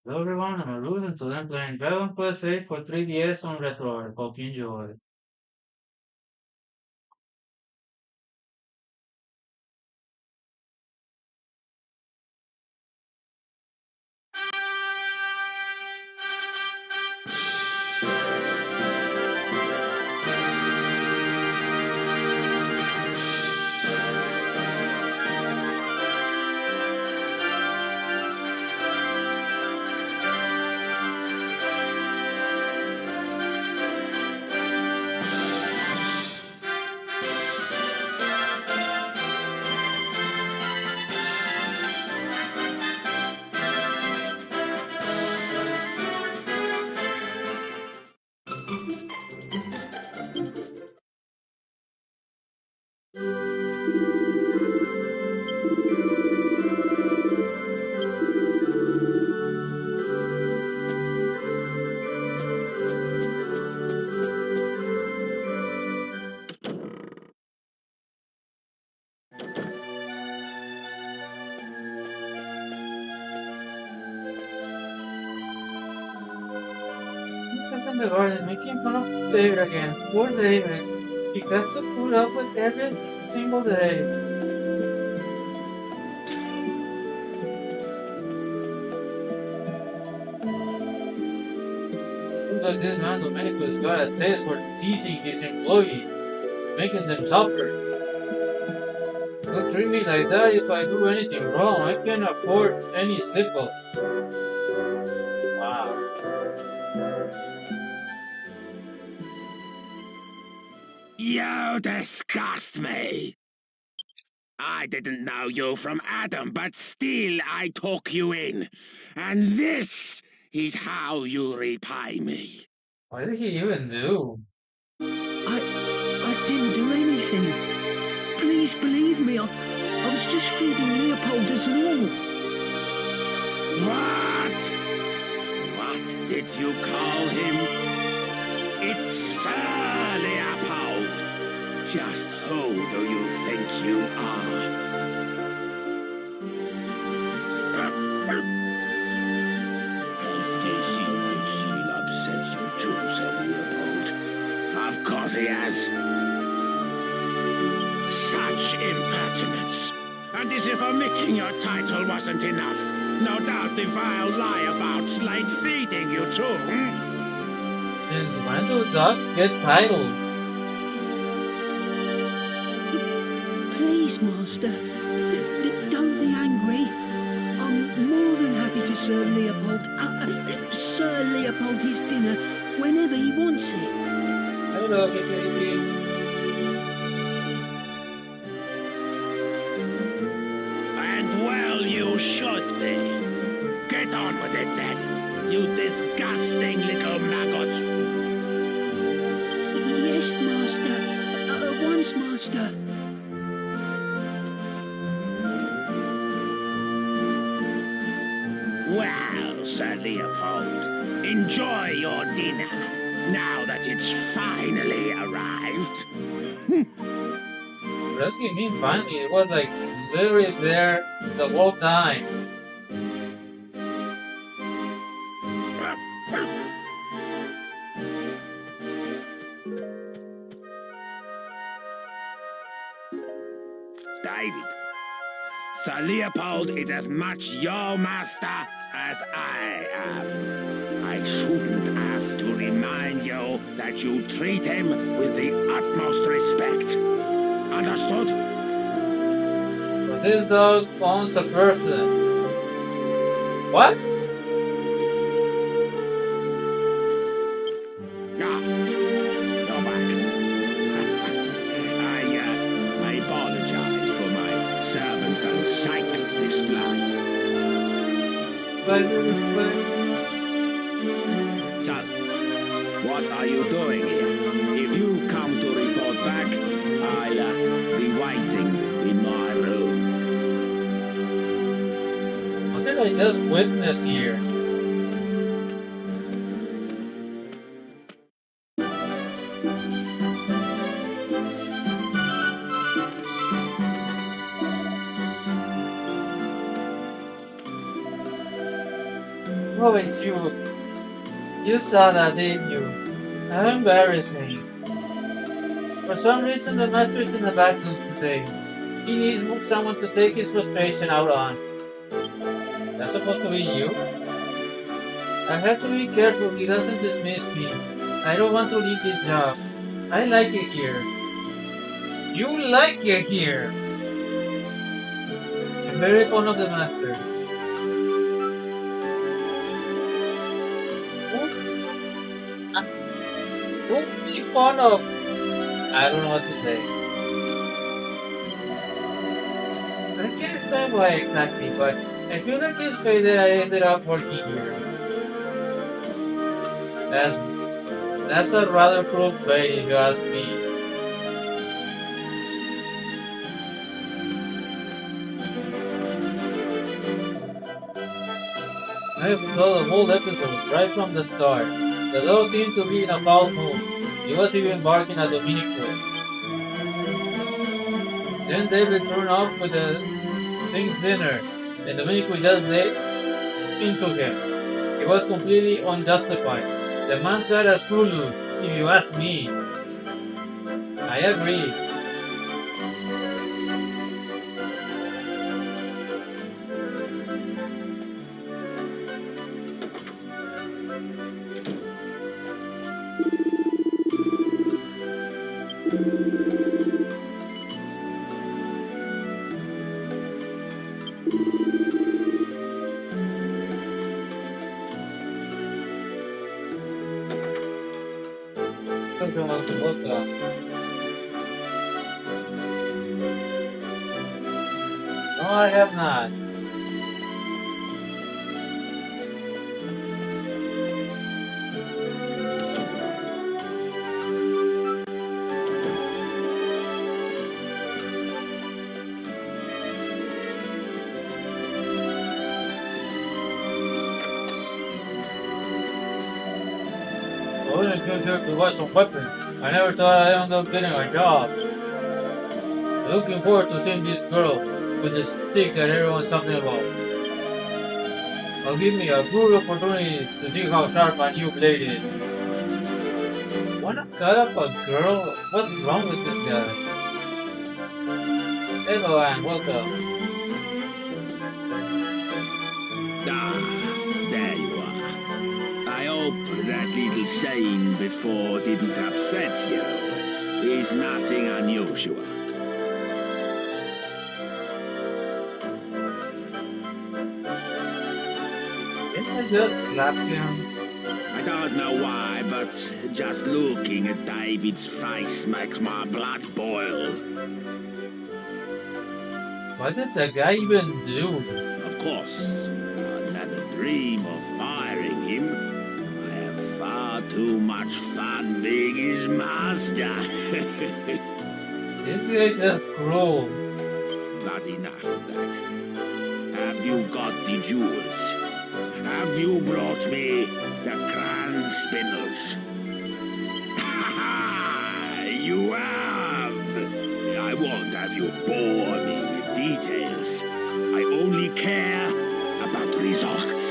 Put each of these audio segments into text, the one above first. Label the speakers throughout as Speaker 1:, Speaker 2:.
Speaker 1: Hello everyone, I'm Arus and today I'm playing Dragon Quest VIII for 3DS on RetroArch. Hope you enjoy. Just in the garden, making fun of David again. Poor David. He has to put up with every single day. Looks like this man Domenico's got a taste for teasing his employees, making them suffer. Don't treat me like that if I do anything wrong. I can't afford any slip-up. Wow.
Speaker 2: You disgust me! I didn't know you from Adam, but still I took you in. And this is how you repay me.
Speaker 1: What did he even do?
Speaker 3: I didn't do anything. Please believe me, I was just feeding Leopold as normal.
Speaker 2: What? What did you call him? It's Sir Leopold. Just who do you think you are? She'll upset you too, Sir Leopold. Of course he has. Such impertinence. And as if omitting your title wasn't enough. No doubt the vile lie about Slate feeding you too,
Speaker 1: Since when do dogs get titles?
Speaker 3: Please, Master, don't be angry. I'm more than happy to serve Sir Leopold his dinner whenever he wants it.
Speaker 1: Hello, baby.
Speaker 2: And well you should be. Get on with it then, you disgusting little maggot.
Speaker 3: Yes, Master. At once, Master.
Speaker 2: Well, Sir Leopold, enjoy your dinner, now that it's finally arrived.
Speaker 1: Rescue me finally. It was like literally there the whole time.
Speaker 2: David, Sir Leopold is as much your master as I am. I shouldn't have to remind you that you treat him with the utmost respect. Understood?
Speaker 1: But this dog owns a person. What?
Speaker 2: Now, go back. I apologize for my servant's unsightly display. So, what are you doing here? If you come to report back, I'll be waiting in my room.
Speaker 1: What did I just witness here? Oh, it's you. You saw that, didn't you? How embarrassing. For some reason, the master is in the bathroom today. He needs someone to take his frustration out on. That's supposed to be you? I have to be careful he doesn't dismiss me. I don't want to leave this job. I like it here. You like it here! I'm very fond of the master. Who be fond of? I don't know what to say. I can't explain why exactly, but I feel like it's fate that I ended up working here. That's a rather cruel fate if you ask me. I saw the whole episode right from the start. The dog seemed to be in a foul mood. He was even barking at Domenico. Then David turned off with the thing's dinner, and Domenico just laid into him. It was completely unjustified. The man's got a screw loose, if you ask me. I agree. Something wants to look up. No, I have not. I wasn't too sure to buy some weapons. I never thought I'd end up getting a job. I'm looking forward to seeing this girl with the stick that everyone's talking about. It'll give me a good opportunity to see how sharp my new blade is. Wanna cut up a girl? What's wrong with this guy? Hello, Anne, welcome.
Speaker 2: Ah, there you are. I hope that little saying before didn't upset you. It's nothing unusual.
Speaker 1: Didn't I just slap him?
Speaker 2: I don't know why, but just looking at David's face makes my blood boil.
Speaker 1: What did the guy even do?
Speaker 2: Of course, I'd never dream of firing him. I have far too much fun being his master.
Speaker 1: This guy just cruel.
Speaker 2: Not enough of that. Have you got the jewels? Have you brought me the crown spindles? You have! I won't have you bore me with details. I only care about results.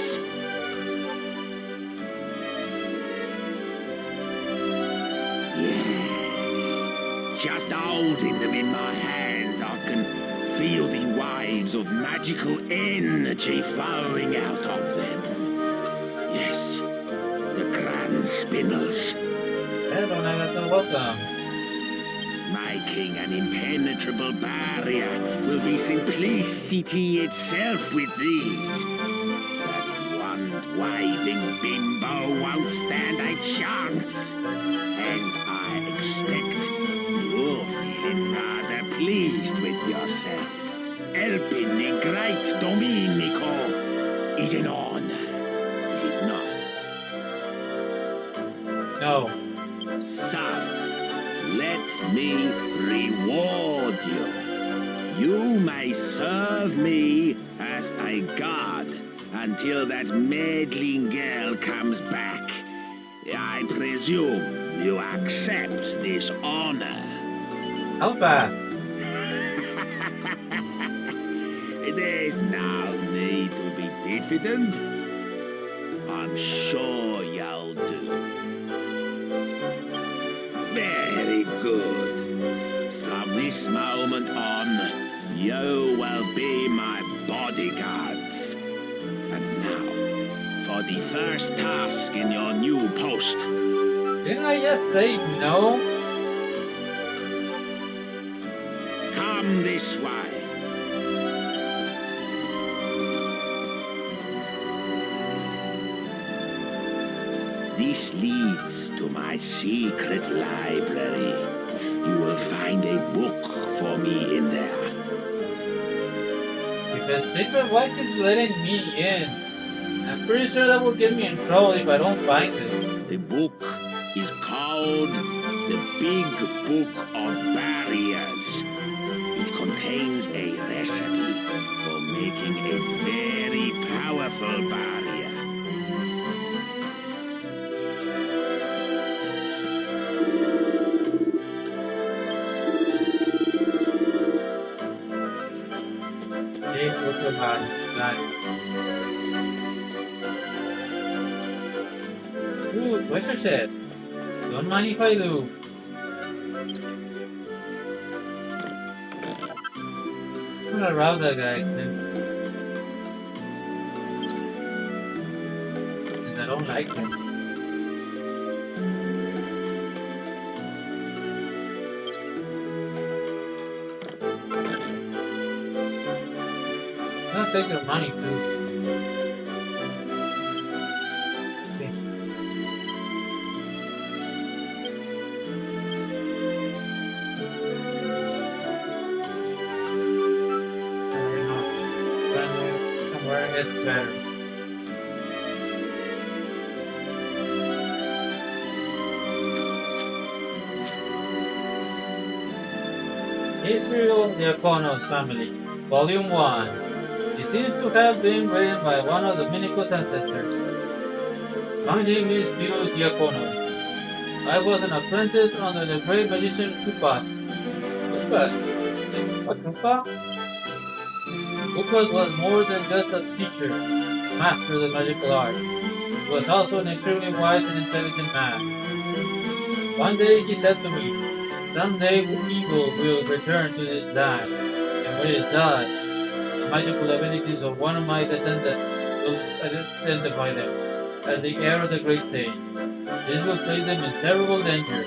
Speaker 2: Yes. Just holding them in my hands, I can feel the waves of magical energy flowing out of them. Yes, the grand spindles.
Speaker 1: Hello, Nathan, welcome.
Speaker 2: Making an impenetrable barrier will be simplicity itself with these. That wand-waving bimbo won't stand a chance. And I expect you're feeling rather pleased with yourself. Helping the great Domenico is an honor, is it not?
Speaker 1: No.
Speaker 2: So, let me reward you. You may serve me as a guard until that meddling girl comes back. I presume you accept this honor.
Speaker 1: How bad?
Speaker 2: There's no need to be diffident. I'm sure you'll do. Very good. From this moment on, you will be my bodyguards. And now, for the first task in your new post.
Speaker 1: Didn't I just say no?
Speaker 2: Come this way. This leads to my secret library. You will find a book for me in there.
Speaker 1: If a secret wife is letting me in, I'm pretty sure that will get me in trouble if I don't find it.
Speaker 2: The book is called The Big Book of Barriers. It contains a recipe for making a very powerful barrier.
Speaker 1: Take what you have, got it. Ooh, treasure chest. Don't mind if I do. I'm gonna rob that guy since I don't like him. I'm gonna take your money too. Okay. Somewhere is better. History of the Akonos family, Volume 1. It seems to have been written by one of Domenico's ancestors. My name is Tio Diaconos. I was an apprentice under the great magician Kupas. Kupas? What Kupa? Kupas was more than just a teacher, master of the magical art. He was also an extremely wise and intelligent man. One day he said to me, someday evil will return to this land, and when it does, the magical abilities of one of my descendants will identify them as the heir of the great sage. This will place them in terrible danger.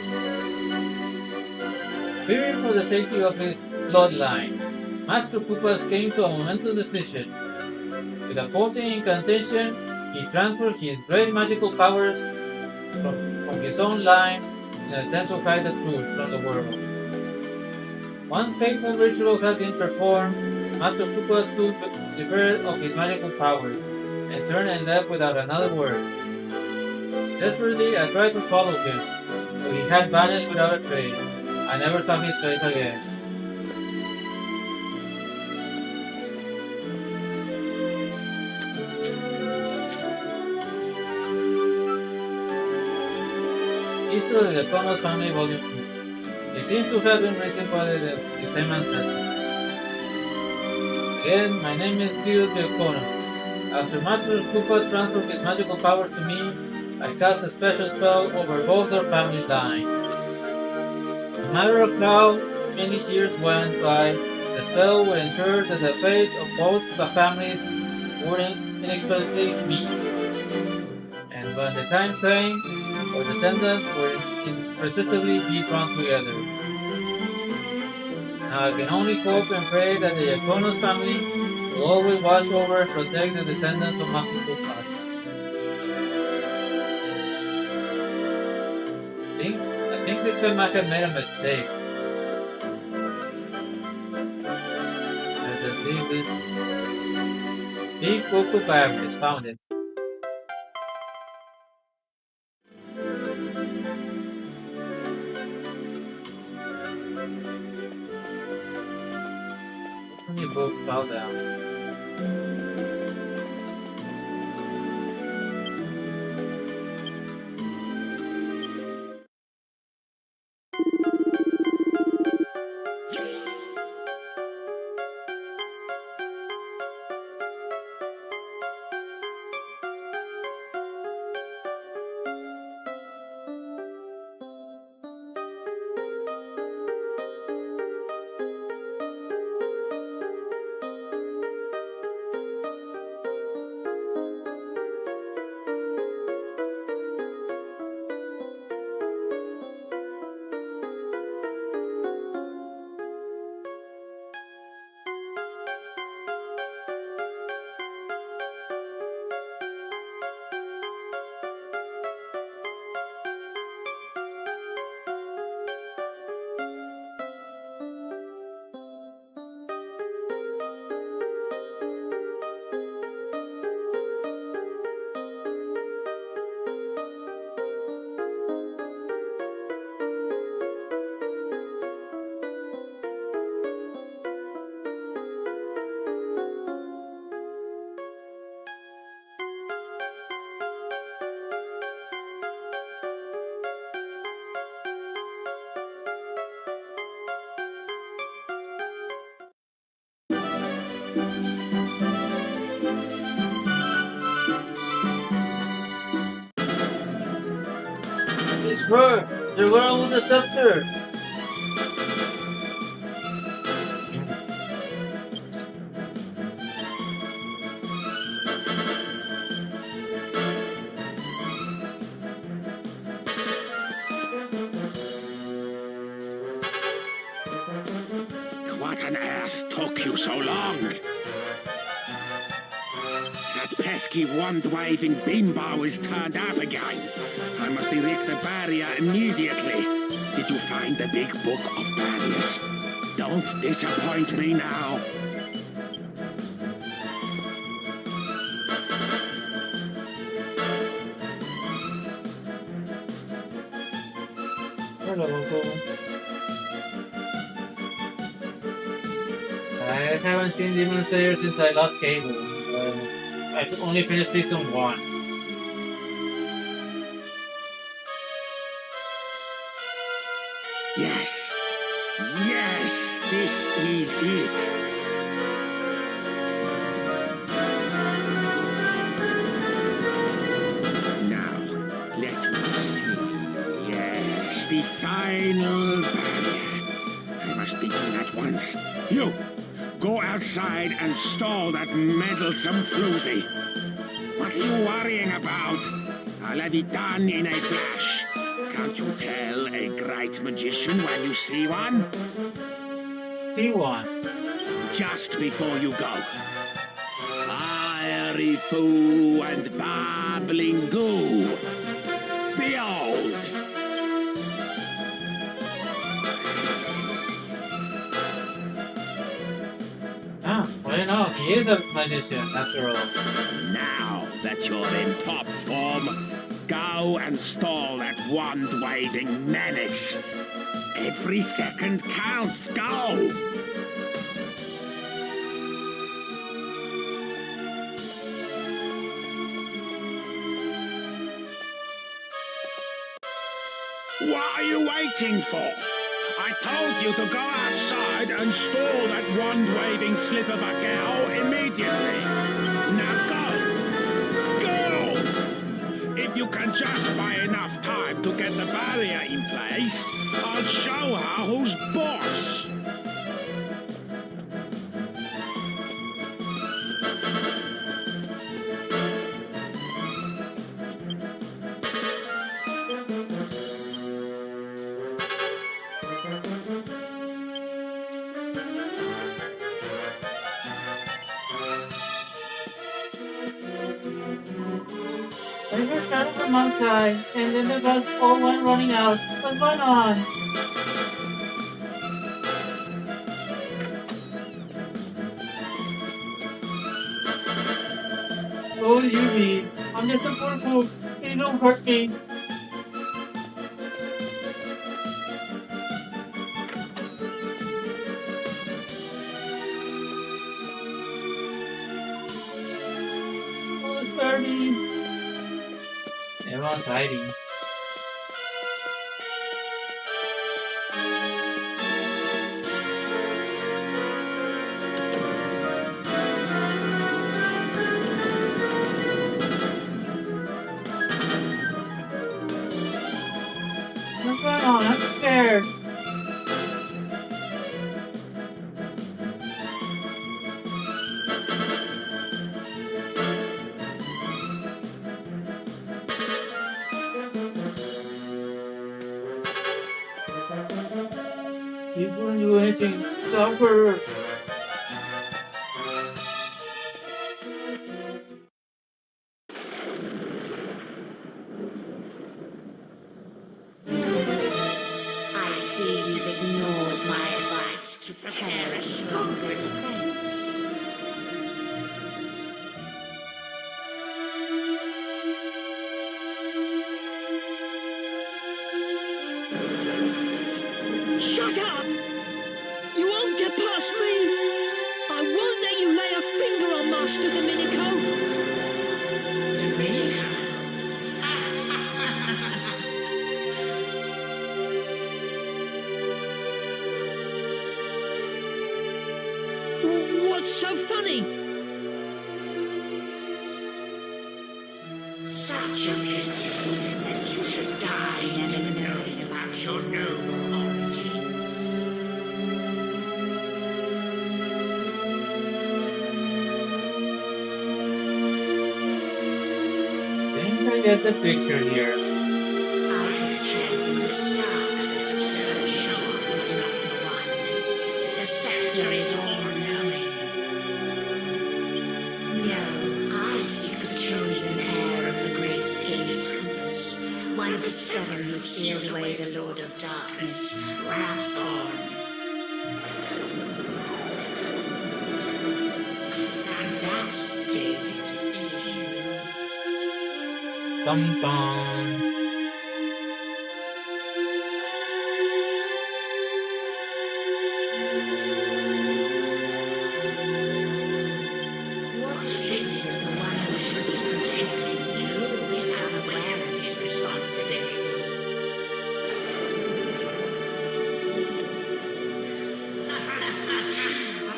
Speaker 1: Fearing for the safety of his bloodline, Master Koopas came to a momentous decision. With a potent incantation, he transferred his great magical powers from his own line in an attempt to hide the truth from the world. One fateful ritual had been performed, Master Koopas stood deprived of his magical powers, and turned and left without another word. Desperately, I tried to follow him, but he had vanished without a trace. I never saw his face again. History of the Konos family, Volume 2. It seems to have been written by the same ancestor. Again, my name is Tio Diacono. After Master Koopa transferred his magical power to me, I cast a special spell over both our family lines. No matter how many years went by, the spell would ensure that the fate of both the families would inexplicably meet. And when the time came, our descendants were persistently be drawn together. Now I can only hope and pray that the Akonos family will always watch over and protect the descendants of Master Koopa. I think this guy might have made a mistake. Let's just leave this. Big Book of Barriers, found it. You both bow down. It's her! The girl with the scepter!
Speaker 2: What on earth took you so long? That pesky wand-waving bimbo is turned up again. I must erect the barrier immediately. Did you find the big book of barriers? Don't disappoint me now.
Speaker 1: Hello, I haven't seen Demon Slayer since I lost cable. I only finished season 1.
Speaker 2: Yes. Yes, this is it. Now, let me see. Yes, the final barrier. I must begin at once. You, go outside and stall that meddlesome floozy. What are you worrying about? I'll have it done in a flash. Can't you tell a great magician when you see one?
Speaker 1: See one.
Speaker 2: Just before you go. Fiery foo and babbling goo. Behold!
Speaker 1: Ah, well, no, he is a magician after all.
Speaker 2: Now that you're in top form, go and stall that wand-waving menace. Every second counts. Go! What are you waiting for? I told you to go outside and stall that wand-waving slip of a girl immediately. Now go! Go! If you can just buy enough time to get the barrier in place, I'll show her who's boss.
Speaker 1: I just started from outside, and then the bugs all went running out. What's going on? Oh, Yubi, I'm just a poor fool. Please don't hurt me. Oh, it's dirty. Everyone's hiding. What's going on? I'm scared. You couldn't do anything. Stop her.
Speaker 4: I see you've ignored my advice to prepare a stronger defense.
Speaker 3: Shut up! You won't get past me! What's so funny?
Speaker 4: Such a pity that you should die never knowing about your noble origins.
Speaker 1: I think I get the picture here.
Speaker 4: I could tell from the start that Sir Sean was not the one. The scepter is all-knowing. No, I seek the chosen heir of the great sage Compass, one of the 7 who sealed away the Lord of Darkness, Wraththorn. And that, David, is you.
Speaker 1: Dum dum.
Speaker 4: What a pity that the one who should be protecting you is unaware of his responsibility.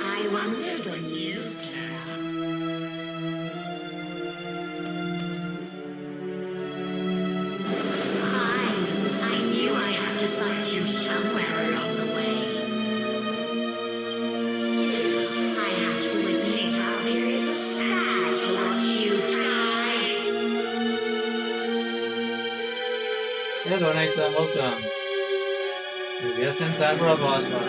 Speaker 4: I wondered when you'd turn up. Fine. I knew I had to find you somewhere along the way. Still, I have to admit I'll be a little sad to watch you die.
Speaker 1: Hello, Nathan, welcome. Me voy a sentar por la pausa.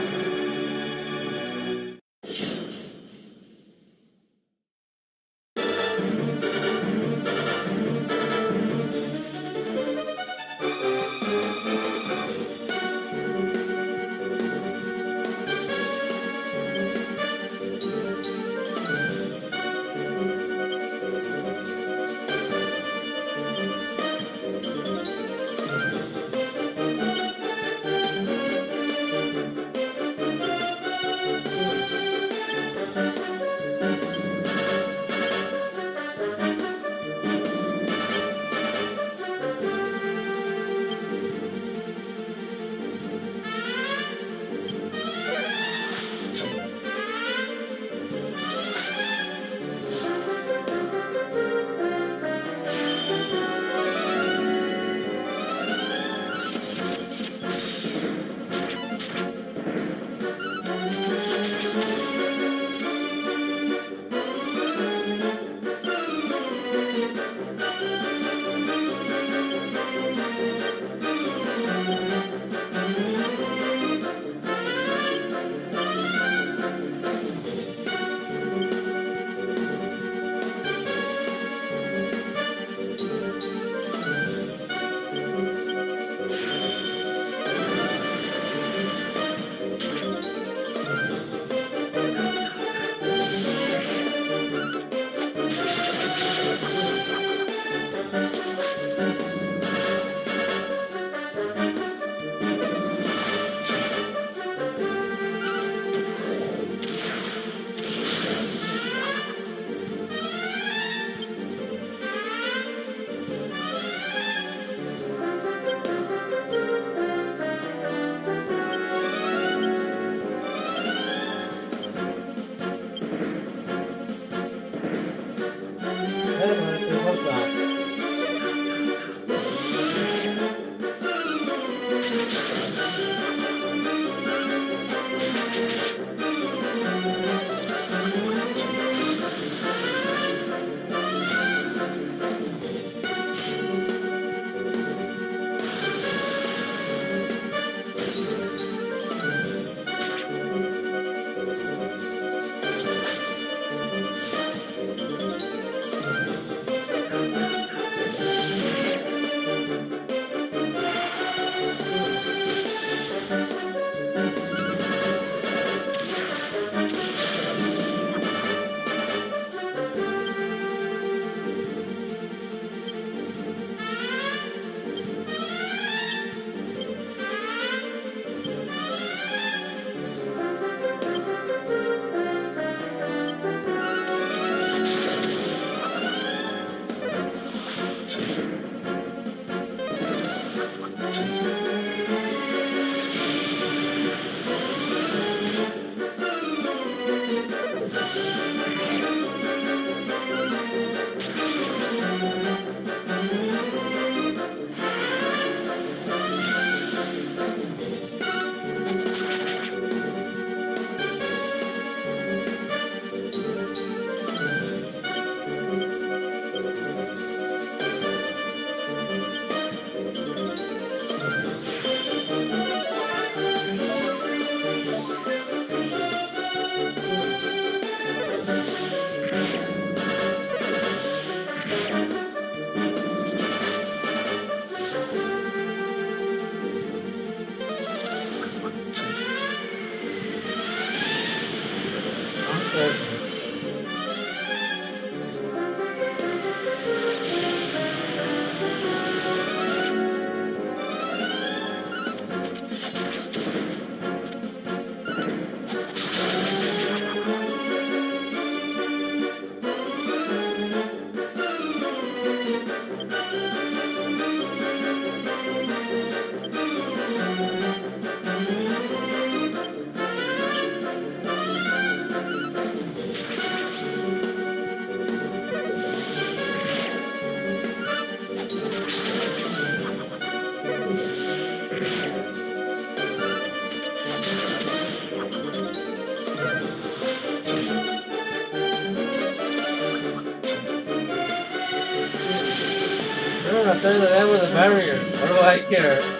Speaker 1: You're gonna play the game with a barrier. What do I care?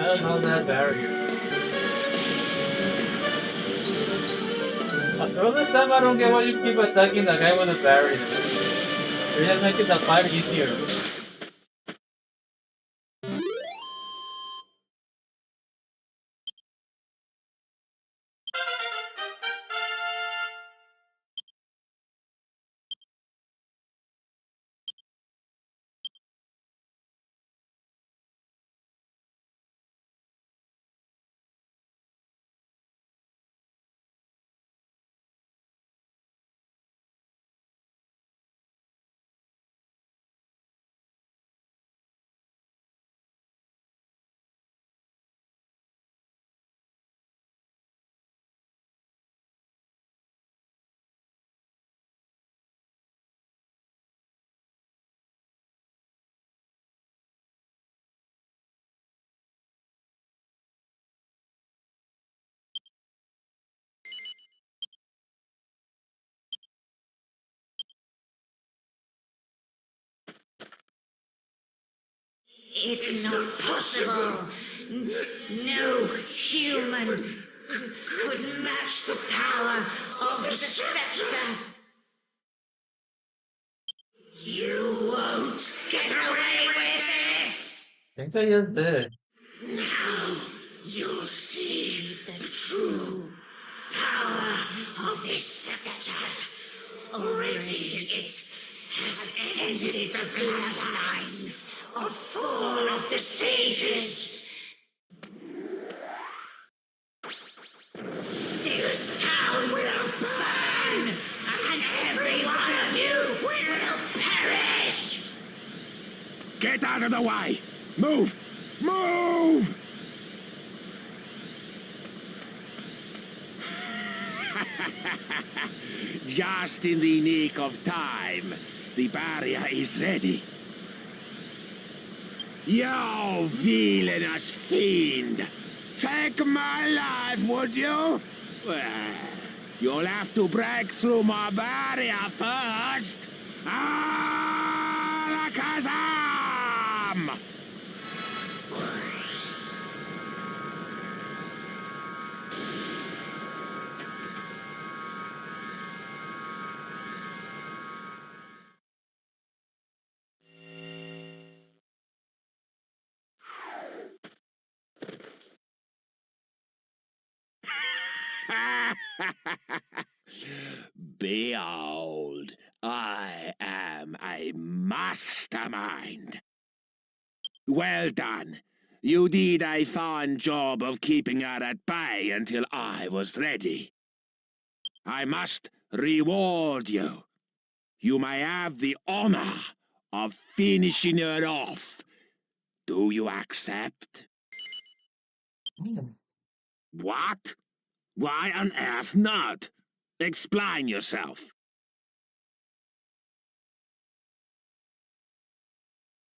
Speaker 1: Not all that barrier. After all this time, I don't get why you keep attacking the guy with the barrier. You're just making the fight easier.
Speaker 4: It's not possible. No human could match the power of the scepter. You won't get away with this!
Speaker 1: I think I just did.
Speaker 4: Now you'll see the true power of this scepter. Already it has ended the bloodlines of 4 of the sages. This town will burn, and every one of you will perish!
Speaker 2: Get out of the way! Move! Move! Just in the nick of time, the barrier is ready. You villainous fiend! Take my life, would you? Well, you'll have to break through my barrier first. Alakazam! Behold, I am a mastermind. Well done. You did a fine job of keeping her at bay until I was ready. I must reward you. You may have the honor of finishing her off. Do you accept? What? Why on earth not? Explain yourself.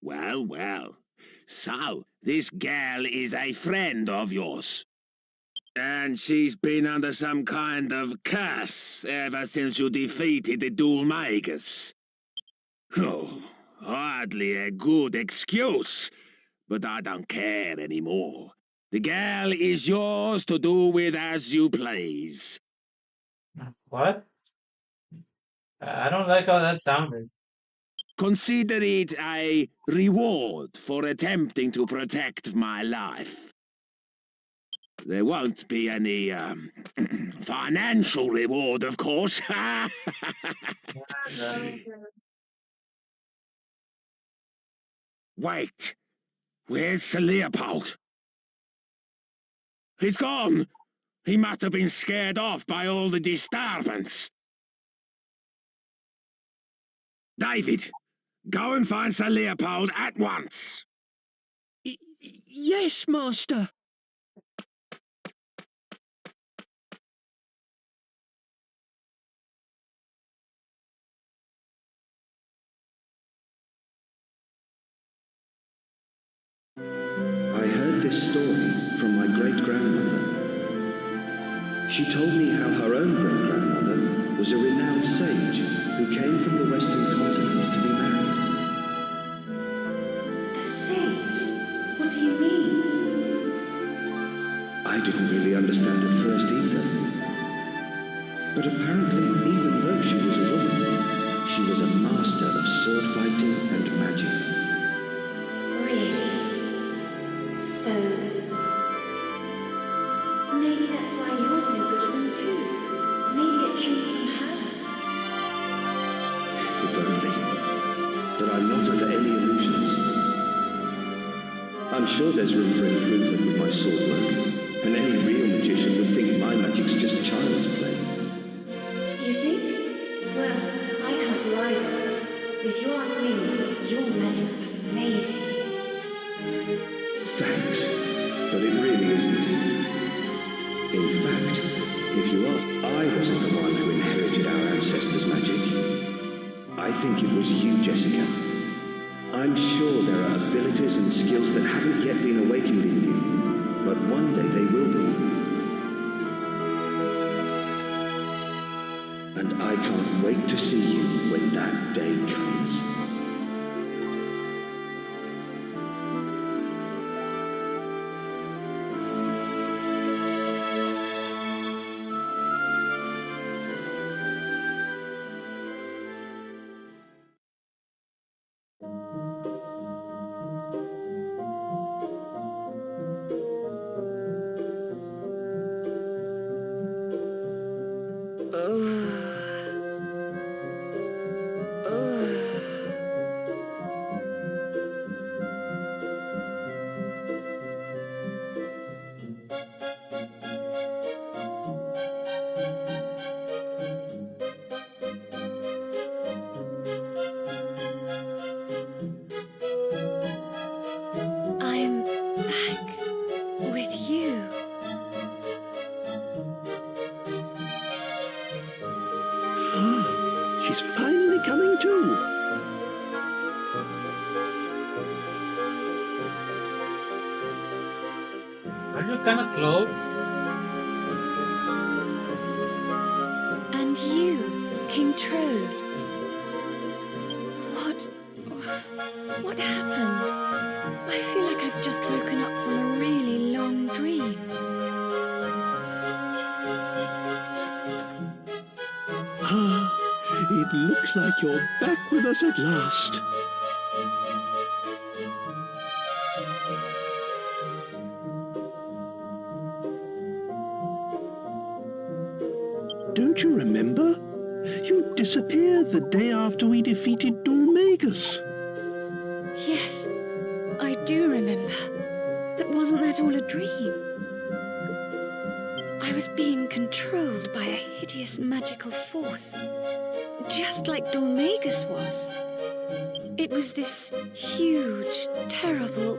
Speaker 2: Well, well. So, this girl is a friend of yours. And she's been under some kind of curse ever since you defeated the Duel Makers. Oh, hardly a good excuse. But I don't care anymore. The girl is yours to do with as you please.
Speaker 1: What? I don't like how that sounded.
Speaker 2: Consider it a reward for attempting to protect my life. There won't be any, financial reward, of course. Wait, where's Sir Leopold? He's gone! He must have been scared off by all the disturbance. David, go and find Sir Leopold at once.
Speaker 3: Yes, Master.
Speaker 5: I heard this story from my great-grandmother. She told me how her own great-grandmother was a renowned sage who came from the Western continent to be married.
Speaker 4: A sage? What do you mean?
Speaker 5: I didn't really understand at first either. But apparently, even though she was a woman, she was a master of sword fighting and magic.
Speaker 4: Really? So... maybe that's why you're so good at them too. Maybe it came from her.
Speaker 5: If only. But I'm not under any illusions. I'm sure there's room for improvement with my sword work, and any real magician would think my magic's just child's play.
Speaker 4: You think? Well, I can't do either. If you ask me, your magic's amazing.
Speaker 5: Thanks, but it really isn't. In fact, if you ask, I wasn't the one who inherited our ancestors' magic. I think it was you, Jessica. I'm sure there are abilities and skills that haven't yet been awakened in you, but one day they will be. And I can't wait to see you when that day comes.
Speaker 4: I'm back with you.
Speaker 3: She's finally coming to.
Speaker 1: Are you kind of close?
Speaker 4: And you, King Trode. What happened? I feel like I've just woken up from a really long dream.
Speaker 3: It looks like you're back with us at last. Don't you remember? You disappeared the day after we defeated Dormagus.
Speaker 4: Yes, I do remember. But wasn't that all a dream? I was being controlled by a hideous magical force, just like Dormagus was. It was this huge, terrible,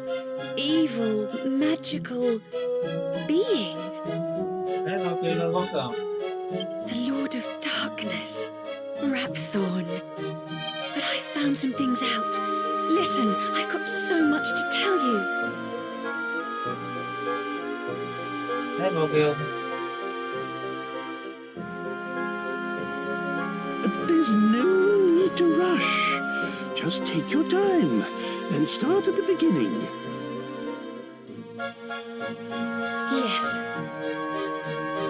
Speaker 4: evil, magical being.
Speaker 1: Okay, no, welcome.
Speaker 4: The Lord of Darkness, Rapthorn. But I found some things out. Listen, I've got so much to tell you.
Speaker 1: Hello, Gil.
Speaker 3: There's no need to rush. Just take your time and start at the beginning.
Speaker 4: Yes.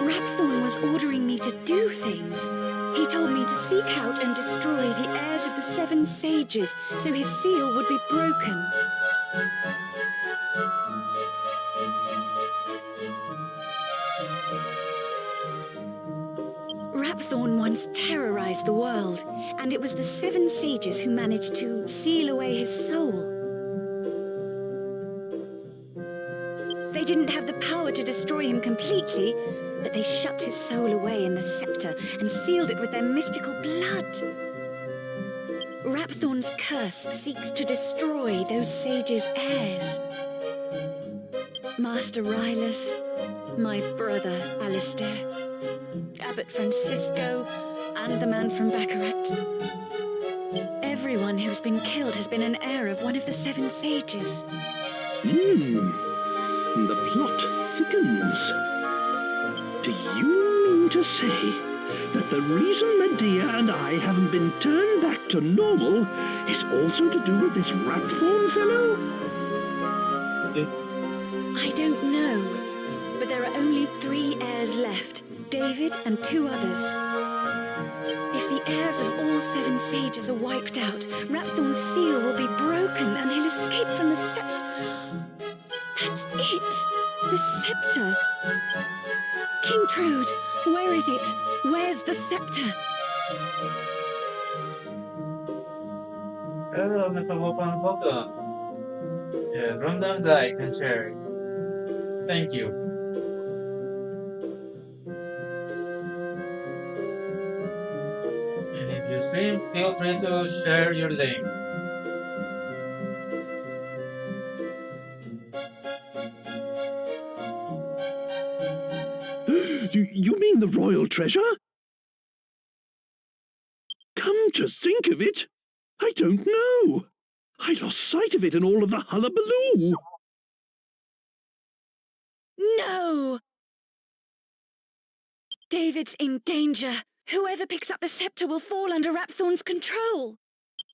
Speaker 4: Rapthorn was ordering me to do things. He told me to seek out and destroy the heirs of the 7 sages so his seal would be broken. Rapthorn once terrorized the world, and it was the 7 sages who managed to seal away his soul. They didn't have the power to destroy him completely, but they shut his soul away in the scepter and sealed it with their mystical blood. Rapthorn's curse seeks to destroy those sages' heirs. Master Rylus, my brother Alistair, Abbot Francisco, and the man from Baccarat. Everyone who's been killed has been an heir of one of the 7 sages.
Speaker 3: The plot thickens. Do you mean to say that the reason Medea and I haven't been turned back to normal is also to do with this Rapthorn fellow?
Speaker 4: I don't know, but there There are only 3 heirs left, David and 2 others. If the heirs of all 7 sages are wiped out, Rapthorn's seal will be broken and he'll escape from the scepter. That's it! The scepter! King Trude, where is it? Where's the scepter?
Speaker 1: Hello, Mr. Wopan, welcome. Yeah, rundown guide can share it. Thank you. And if you stream, feel free to share your link.
Speaker 3: You mean the royal treasure? Come to think of it, I don't know. I lost sight of it in all of the hullabaloo.
Speaker 4: No! David's in danger. Whoever picks up the scepter will fall under Rapthorn's control.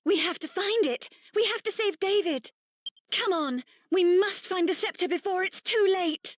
Speaker 4: We have to find it. We have to save David. Come on, we must find the scepter before it's too late.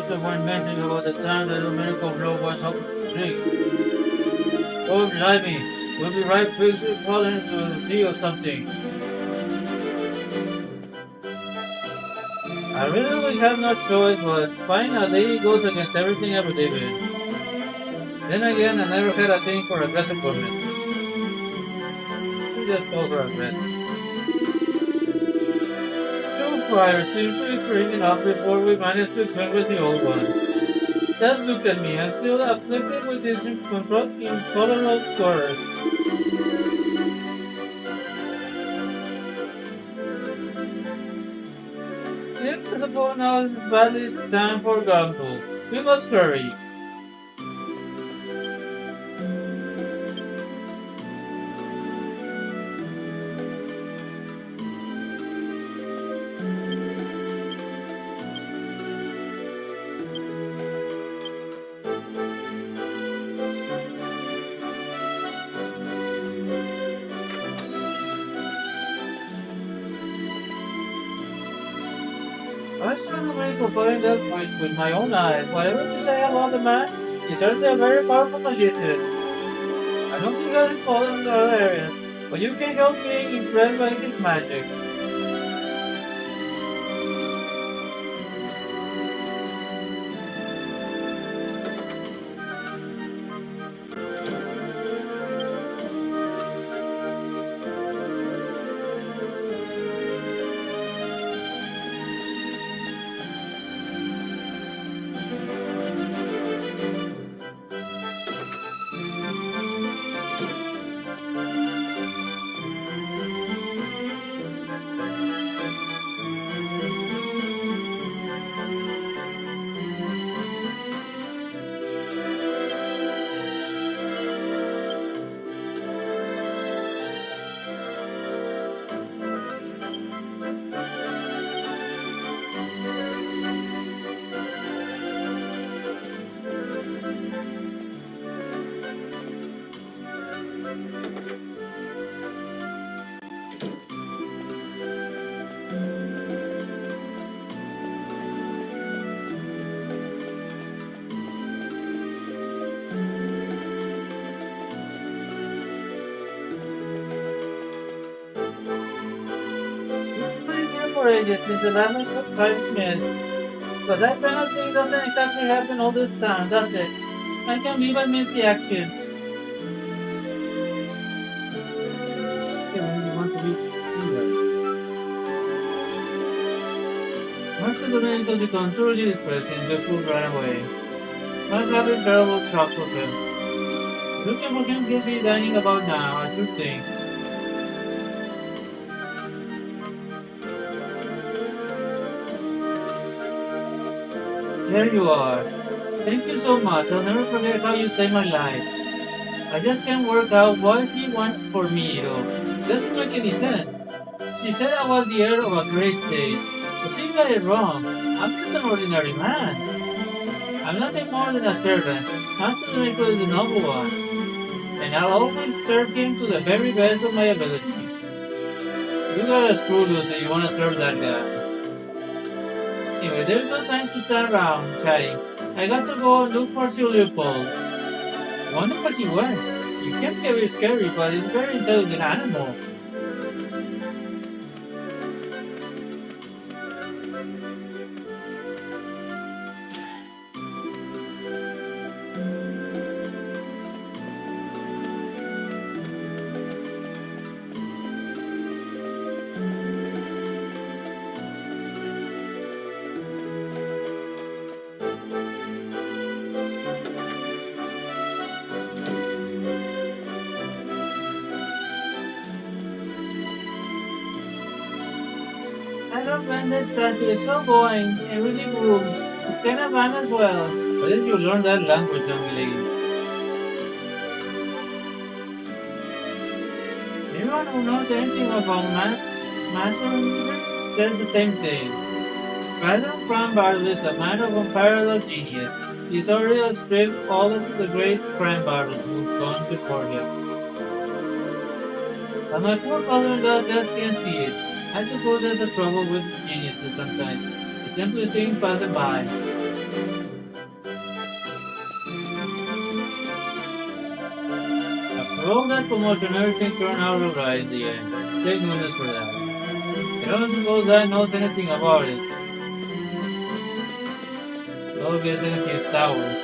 Speaker 1: The one mentioning about the time that the miracle blow was up tricks. Oh, blimey, we'll be right quick calling to see or something. I really would have no choice, but finding a lady goes against everything I believe in. Then again, I never had a thing for aggressive women. Just go for aggressive. Fire seems to be freaking out before we manage to swim with the old one. Just look at me, I'm still afflicted with these intolerable scores. If I suppose now is badly time for Gamble. We must hurry. I stand ready for putting that voice with my own eyes. Whatever you say about the man, he's certainly a very powerful magician. I don't think he has his fault in other areas, but you can't help being impressed by his magic. for ages since the last one took 5 minutes. But that kind of thing doesn't exactly happen all this time, does it? I can't believe I missed the action. Yeah, you want to be Master Domenico becomes truly depressing. The fool ran away. Must have been terrible shock for him. Looking for him he'll be dining about now, I should think. There you are. Thank you so much. I'll never forget how you saved my life. I just can't work out what she wants for me, though. Doesn't make any sense. She said I was the heir of a great sage, but she got it wrong. I'm just an ordinary man. I'm nothing more than a servant. Master Domenico is the noble one, and I'll always serve him to the very best of my ability. You gotta screw loose if you wanna serve that guy. Anyway, there's no time to stand around chatting. I got to go and look for Sir Leopold. Wonder where he went. You can't get very scary, but he's a very intelligent animal. I love Bandit Santi, it's so boring and really cool. It's kind of fun as well. Where did you learn that language, young lady? Anyone who knows anything about Master says the same thing. President Crime Battle is a man of unparalleled genius. He's already outstripped all of the great crime battles who've gone before him. But my poor father-in-law just can't see it. I suppose that's the trouble with geniuses sometimes. They simply seem passing by. After all that commotion, everything turned out alright in the end. Thank goodness for that. I don't suppose I knows anything about it. No guess anything is tower.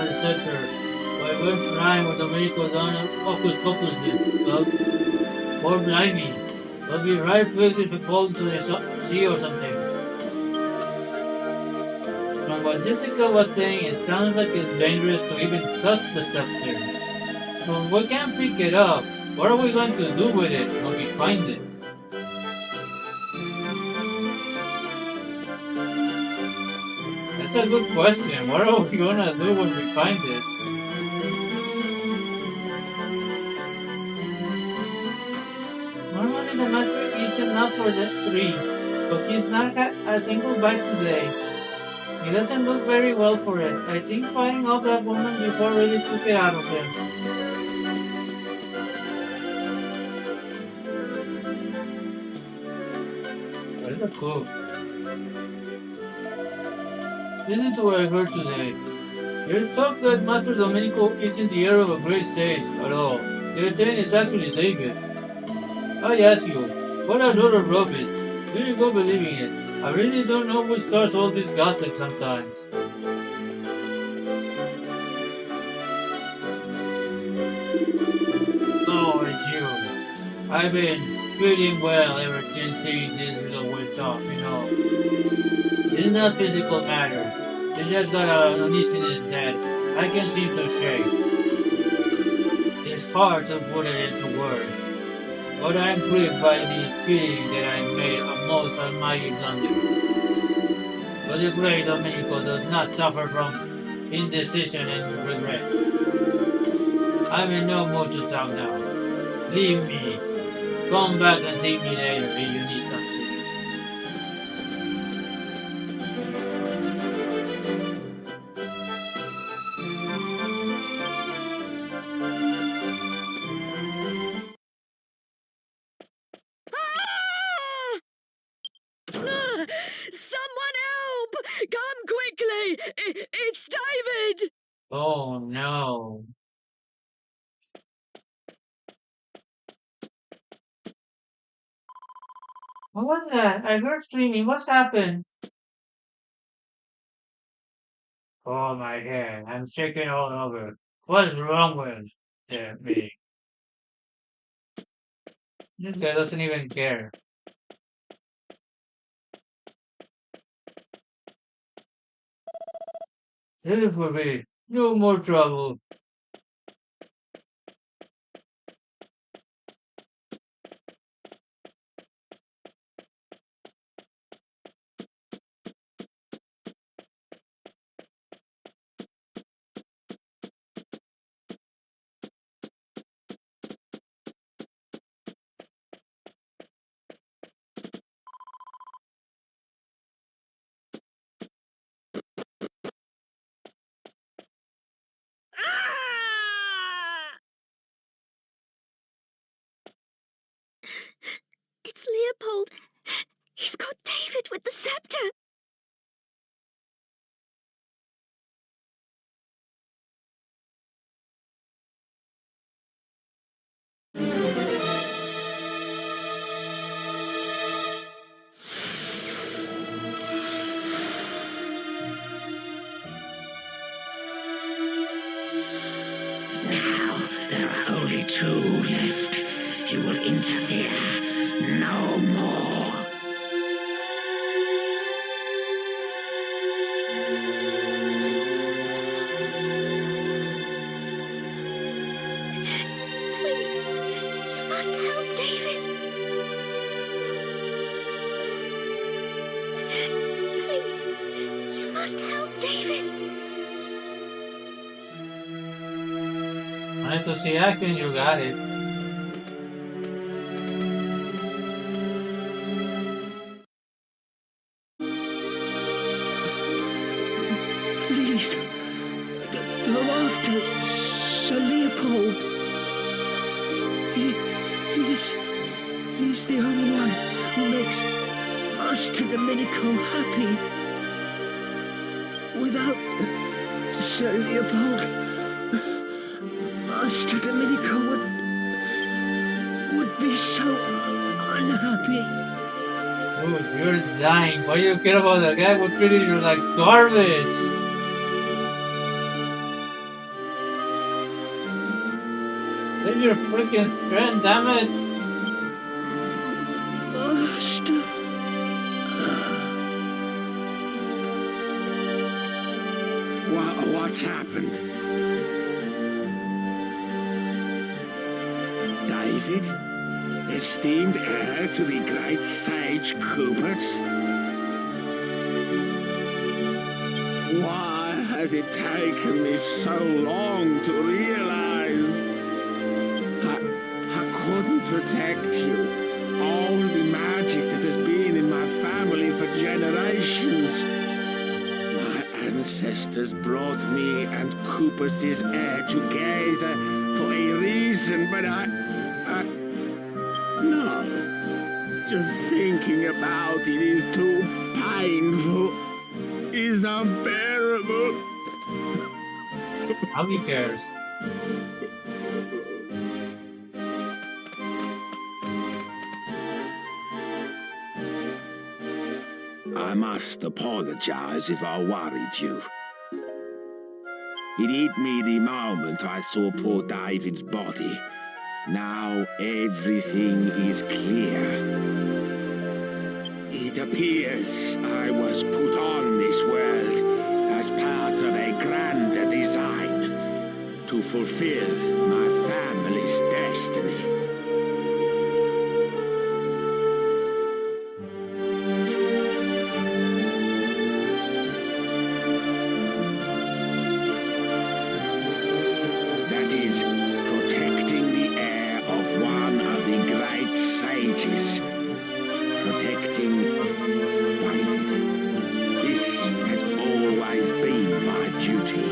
Speaker 1: Etc. I went trying with Domenico's on focus this, Poor blimey. They'll be right fixed if it falls into the sea or something. From what Jessica was saying, it sounds like it's dangerous to even touch the scepter. But we can't pick it up. What are we going to do with it when we find it? That's a good question. What are we gonna do when we find it? Normally the master eats enough for the 3, but he's not had a single bite today. He doesn't look very well for it. I think fighting off that woman before really took it out of him. What is a cook? Listen to what I heard today. There's talk that Master Domenico isn't the heir of a great sage at all. They're saying it's actually David. I ask you, what a load of rubbish. Do you go believing it? I really don't know who starts all this gossip sometimes. Oh, it's you. I've been feeling well ever since seeing this little weird talk, you know. It's not physical matter. It's just got an uneasiness that I can seem to shake. It's hard to put it into words, but I'm gripped by the feeling that I made a most almighty blunder. But the great Domenico does not suffer from indecision and regret. I'm in no mood to talk now. Leave me. Come back and see me later if you need something.
Speaker 4: Someone help! Come quickly! It's David!
Speaker 1: Oh no. What was that? I heard screaming. What's happened? Oh my god, I'm shaking all over. What's wrong with me? This guy doesn't even care. Headed for me. No more trouble.
Speaker 4: Ah! It's Leopold. He's got David with the scepter.
Speaker 2: Now there are only two left. You will interfere no more.
Speaker 4: Please, you must help David. Please, you must help David.
Speaker 1: I to see action, you got it.
Speaker 3: Please, go after Sir Leopold. He's the only one who makes Master Domenico happy. Without Sir Leopold, Master Domenico would be so unhappy.
Speaker 1: Dude, you're dying. Why do you care about that guy who treated you like garbage? Take your freaking strength, damn it!
Speaker 3: Master.
Speaker 2: What's happened? David? Esteemed heir to the great sage Coopers? Why has it taken me so long to realize? I couldn't protect you. All the magic that has been in my family for generations. My ancestors brought me and Coopers' heir together for a reason, but no. Just thinking about it is too painful. Is unbearable.
Speaker 1: How he cares?
Speaker 2: I must apologize if I worried you. It hit me the moment I saw poor David's body. Now everything is clear.
Speaker 3: It
Speaker 2: It appears I was put on this world as part of a grander design to fulfill my family's destiny. That is, protecting the heir of one of the great sages. Protecting... Wait. This has always been my duty.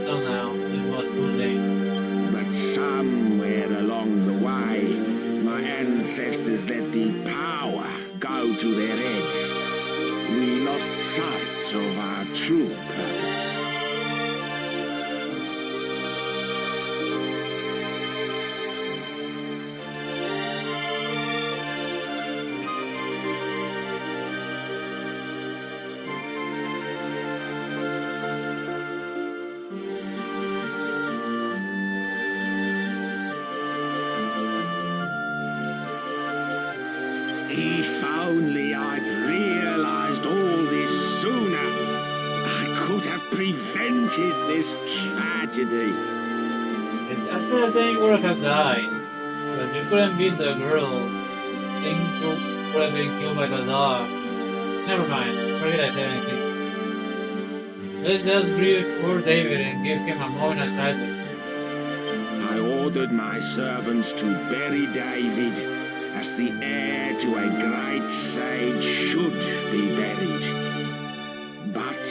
Speaker 1: Till now, it was too late.
Speaker 2: But somewhere along the way, my ancestors let the power go to their heads. We lost sight of our true purpose. If only I'd realized all this sooner, I could have prevented this tragedy.
Speaker 1: After the thing would have died, but you couldn't beat the girl. Thing would have been killed by the dog. Never mind, forget I said anything. Let's just grieve poor David and give him a moment of silence.
Speaker 2: I ordered my servants to bury David as the heir to a great sage should be buried. But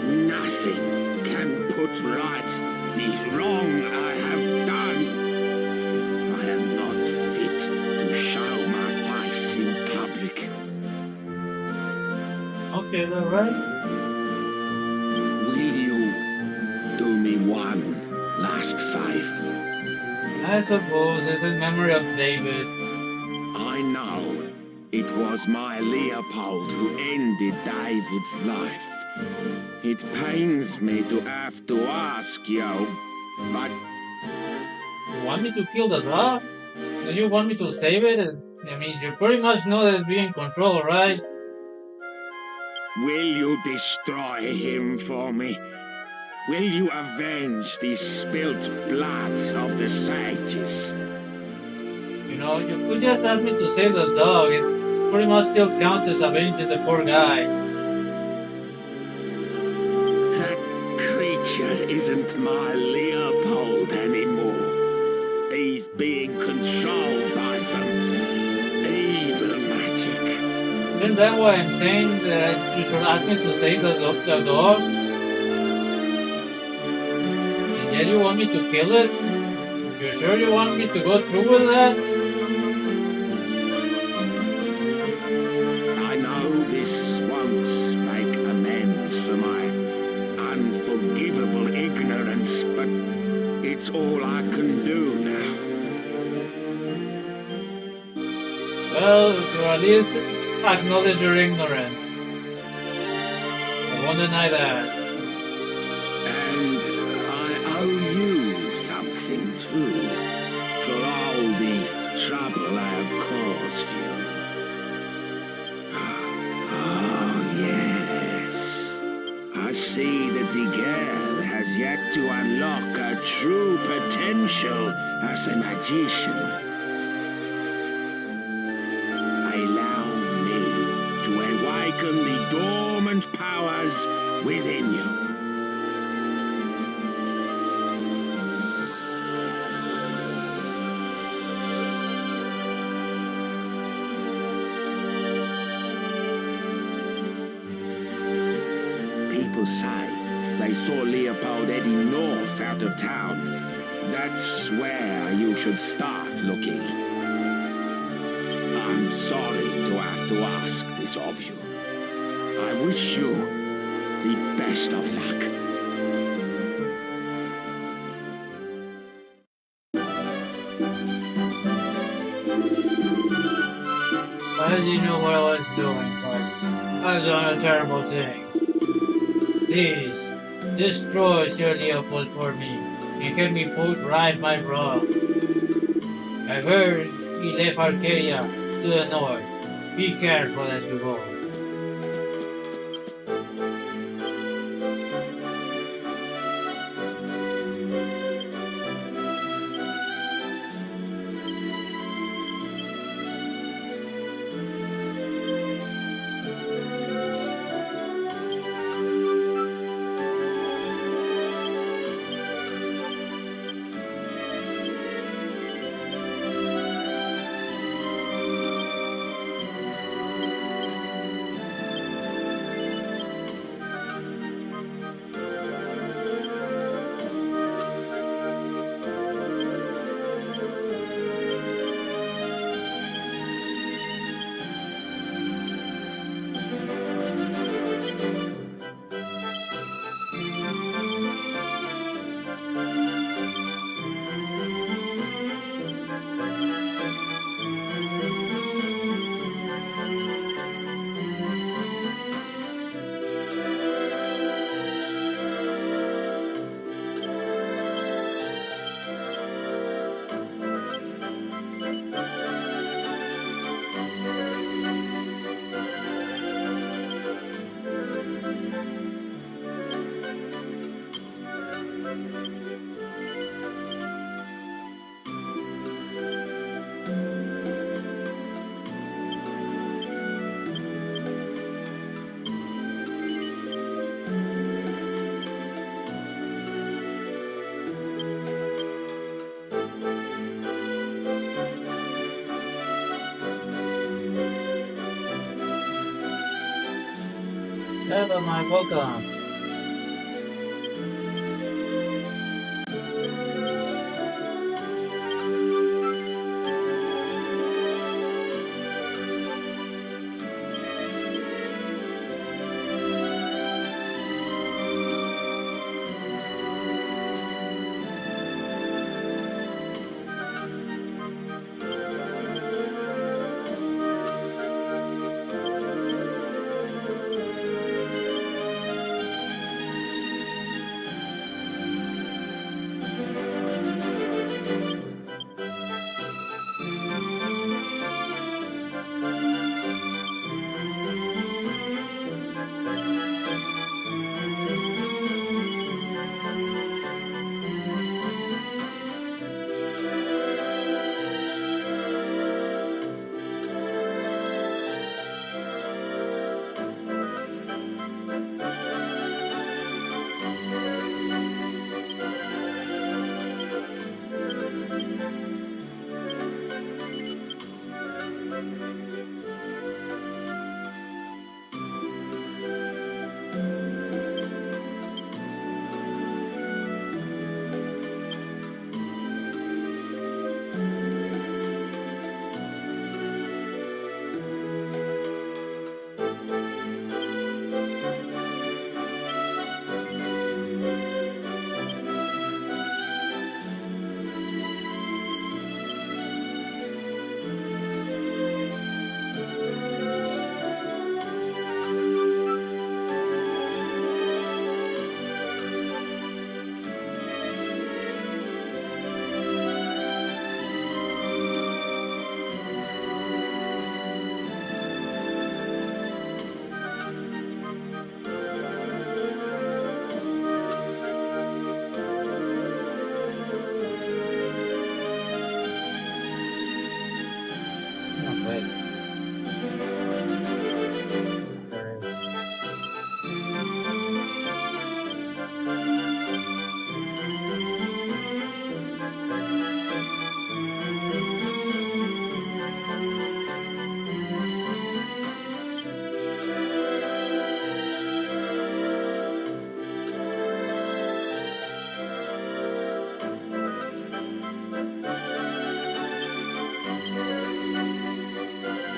Speaker 2: nothing can put right the wrong I have done. I am not fit to show my face in public.
Speaker 1: Okay, is that right?
Speaker 2: Will you do me one last favor?
Speaker 1: I suppose it's in memory of David.
Speaker 2: I know it was my Leopold who ended David's life. It pains me to have to ask you, but
Speaker 1: You want me to kill the dog? Do you want me to save it? I mean, you pretty much know that it's being controlled, right?
Speaker 2: will you destroy him for me? Will you avenge the spilt blood of the sages?
Speaker 1: You know, you could just ask me to save the dog. It pretty much still counts as avenging the poor guy.
Speaker 2: That creature isn't my Leopold anymore. He's being controlled by some evil magic.
Speaker 1: Isn't that why I'm saying that you should ask me to save the dog? And yet you want me to kill it? You sure you want me to go through with that?
Speaker 2: I know this won't make amends for my unforgivable ignorance, but it's all I can do now.
Speaker 1: Well, if you at least acknowledge your ignorance. I won't deny that.
Speaker 2: And I owe you something too, for all the trouble I have caused you. Oh, yes. I see that the girl has yet to unlock her true potential as a magician. Allow me to awaken the dormant powers within you. People say they saw Leopold heading north out of town. That's where you should start looking. I'm sorry to have to ask this of you. I wish you the best of luck.
Speaker 1: How did you know what I was doing, but I was on a terrible thing. Please, destroy Sir Leopold for me and help me put right my wrong. I heard he left Arcadia to the north. Be careful as you go. Hello, my welcome. No, wait. There is.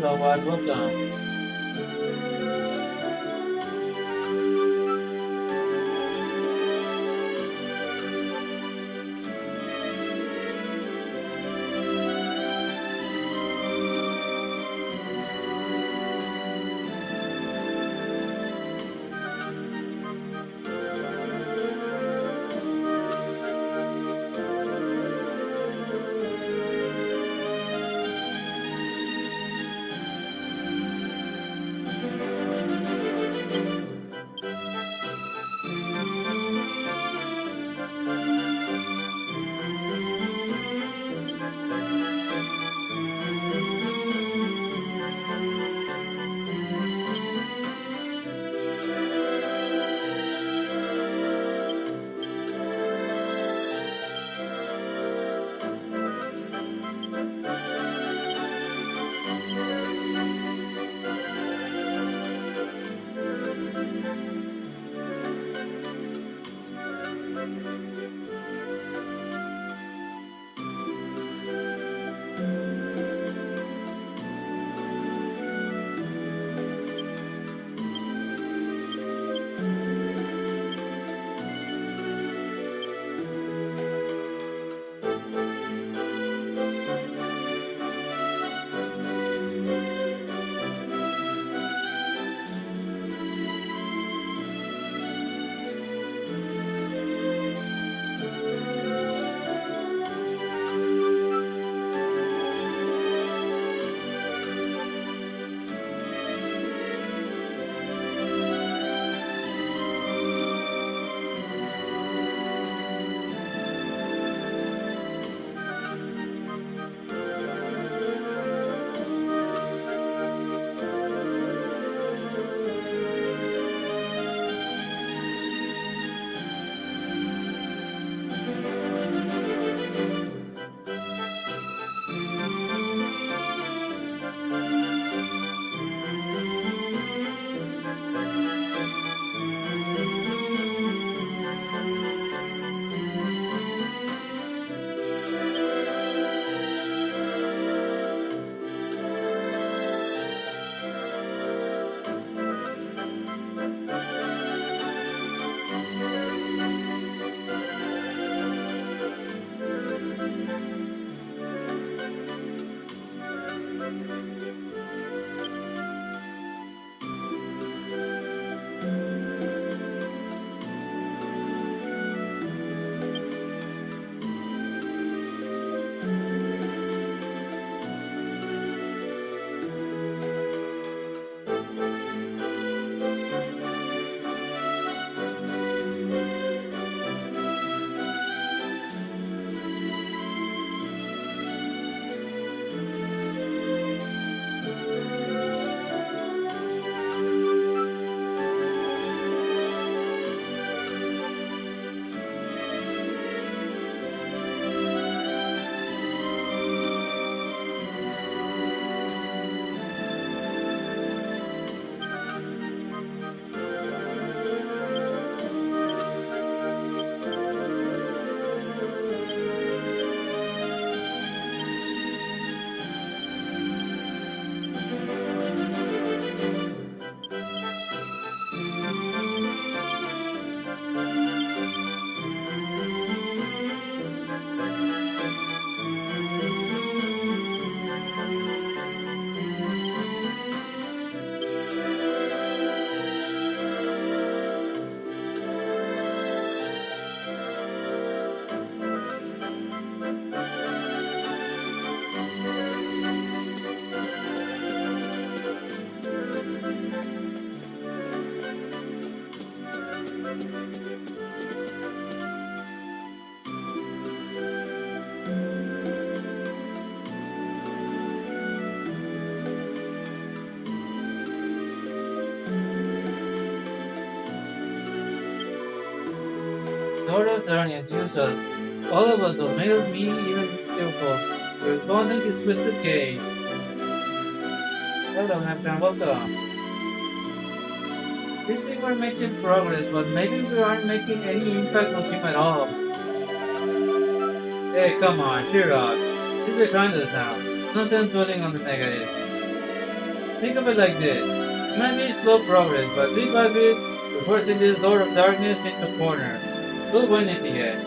Speaker 1: Hello, welcome. Lord of Darkness used us, all of us, to make me even fearful. We're causing this twisted cage. Hello, my friend, welcome. We think we're making progress, but maybe we aren't making any impact on him at all. Hey, come on, cheer up. He's behind us now. No sense dwelling on the negative. Think of it like this. It might be slow progress, but bit by bit, we're forcing this Lord of Darkness into a corner. We'll win in the end.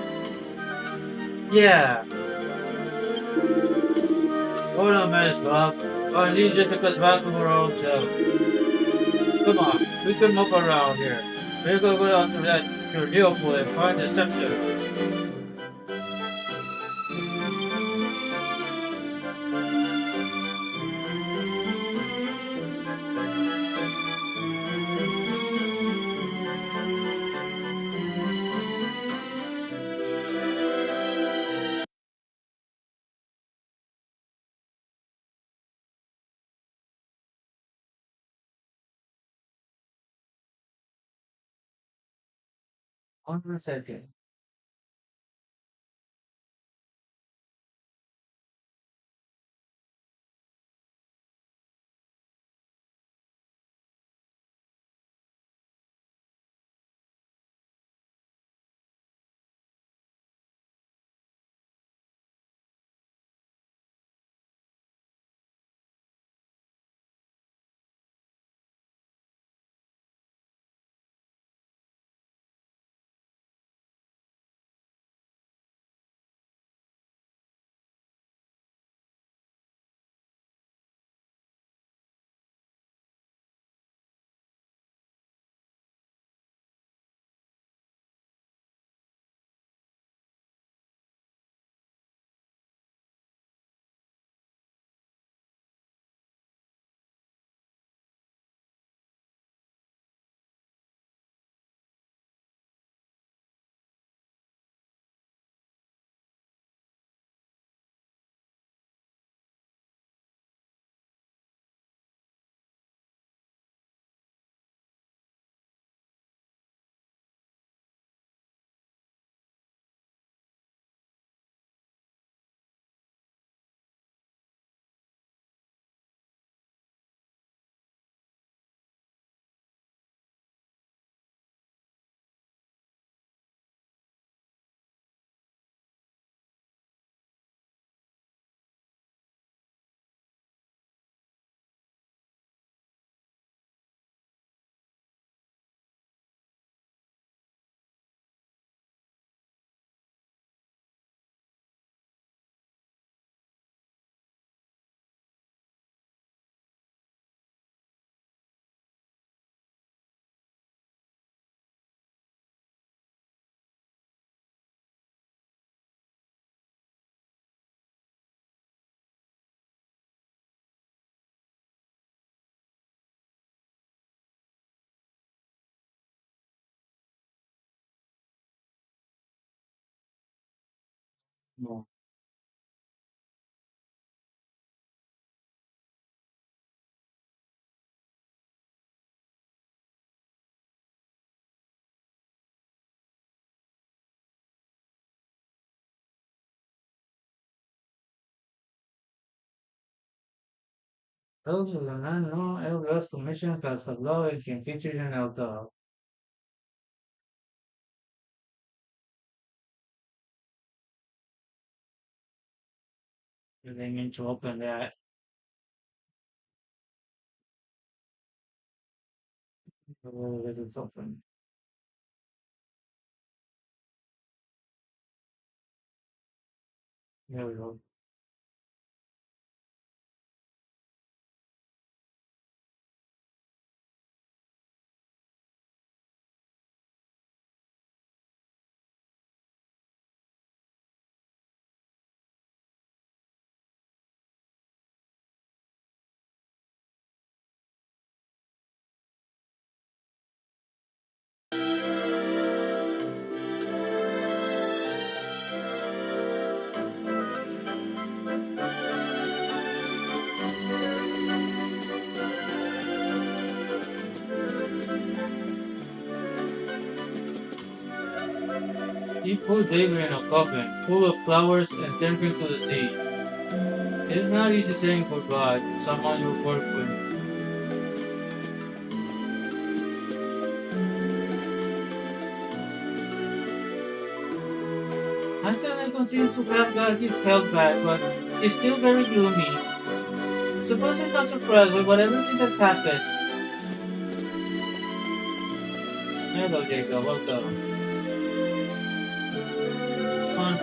Speaker 1: Yeah. Hold on, man, Bob. Or at least Jessica's back to her old self. Come on, we can move around here. We're gonna go down to that Jordio pool and find the scepter. On a second. No. Those who do not know Elga's commission has a law and can feature in Elga. They mean to open that. Let it open. There we go. He put David in a coffin, full of flowers, and sent him to the sea. It is not easy saying goodbye to someone you work with. Hansel Lincoln seems to have got his health back, but he's still very gloomy. I suppose he's not surprised with what everything has happened. Hello, Jacob. Welcome. Come on.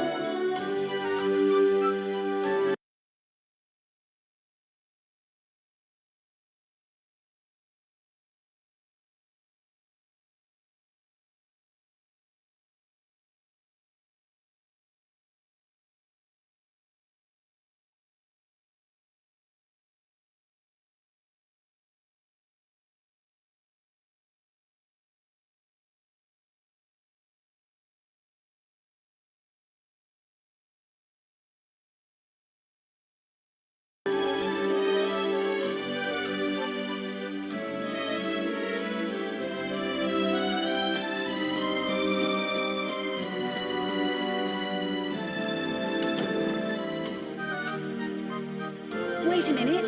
Speaker 4: Wait a minute.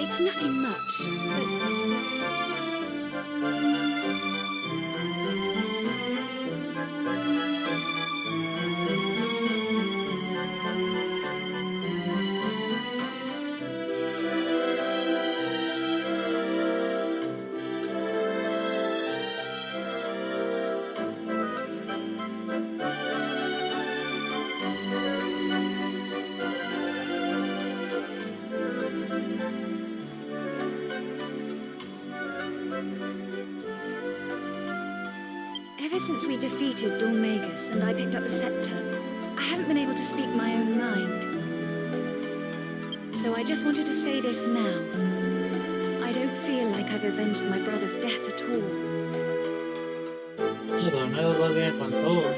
Speaker 4: It's nothing much, ever since we defeated Dormagus and I picked up the scepter, I haven't been able to speak my own mind. So I just wanted to say this now. I don't feel like I've avenged my brother's death at all.
Speaker 1: Hello, no was being controlled.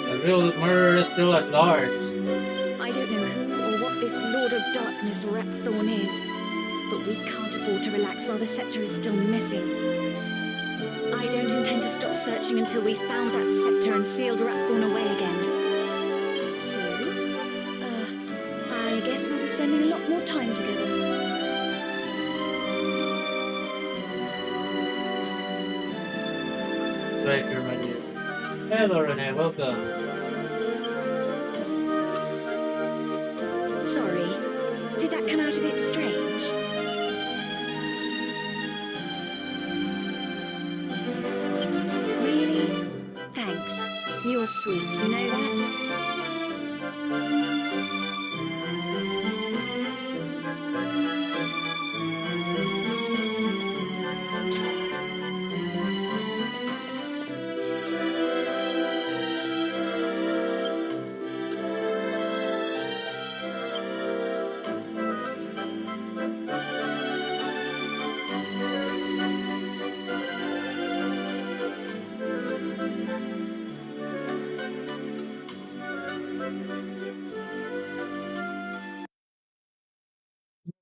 Speaker 1: The real murderer is still at large.
Speaker 4: I don't know who or what this Lord of Darkness Ratthorn is, but we can't afford to relax while the scepter is still missing. I don't intend to stop searching until we found that scepter and sealed Ratthorn away again. So, I guess we'll be spending a lot more time together.
Speaker 1: Right here, my dear. Hello, Renee. Welcome.
Speaker 4: Sorry, did that come out a bit strange? Really? Thanks. You're sweet, you know that?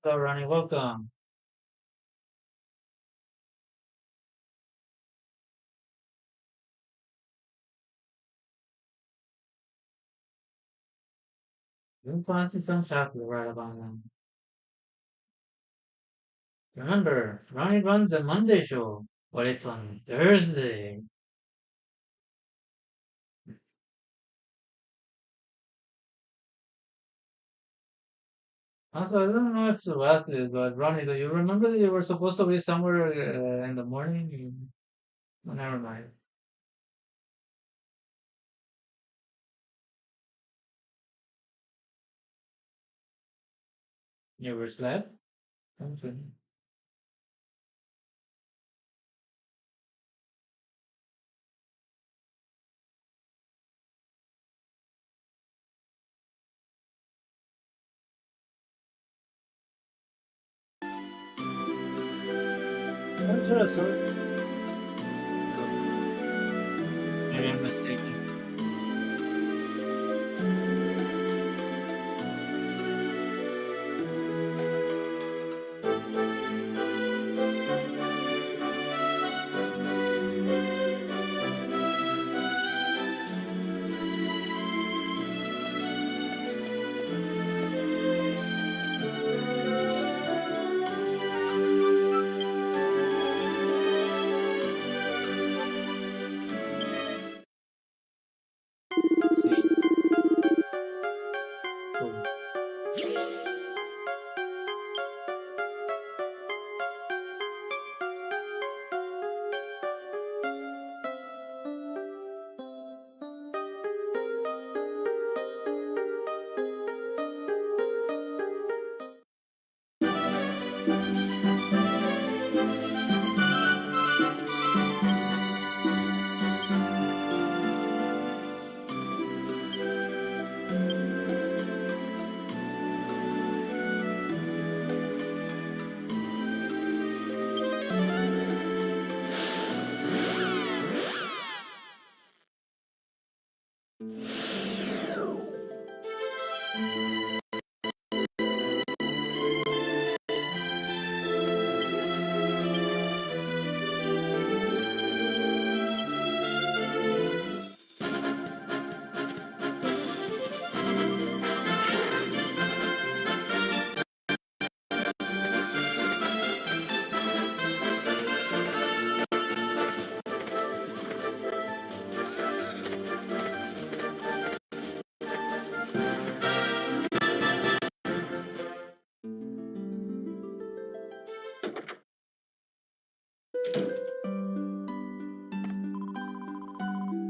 Speaker 1: Hello, Ronnie. Welcome. You fancy some chocolate right about now. Remember, Ronnie runs the Monday show, but it's on Thursday. Also, I don't know if to ask this, but Ronnie, do you remember that you were supposed to be somewhere in the morning? Oh, never mind. You overslept? Okay. That's what I saw. Maybe I'm mistaken.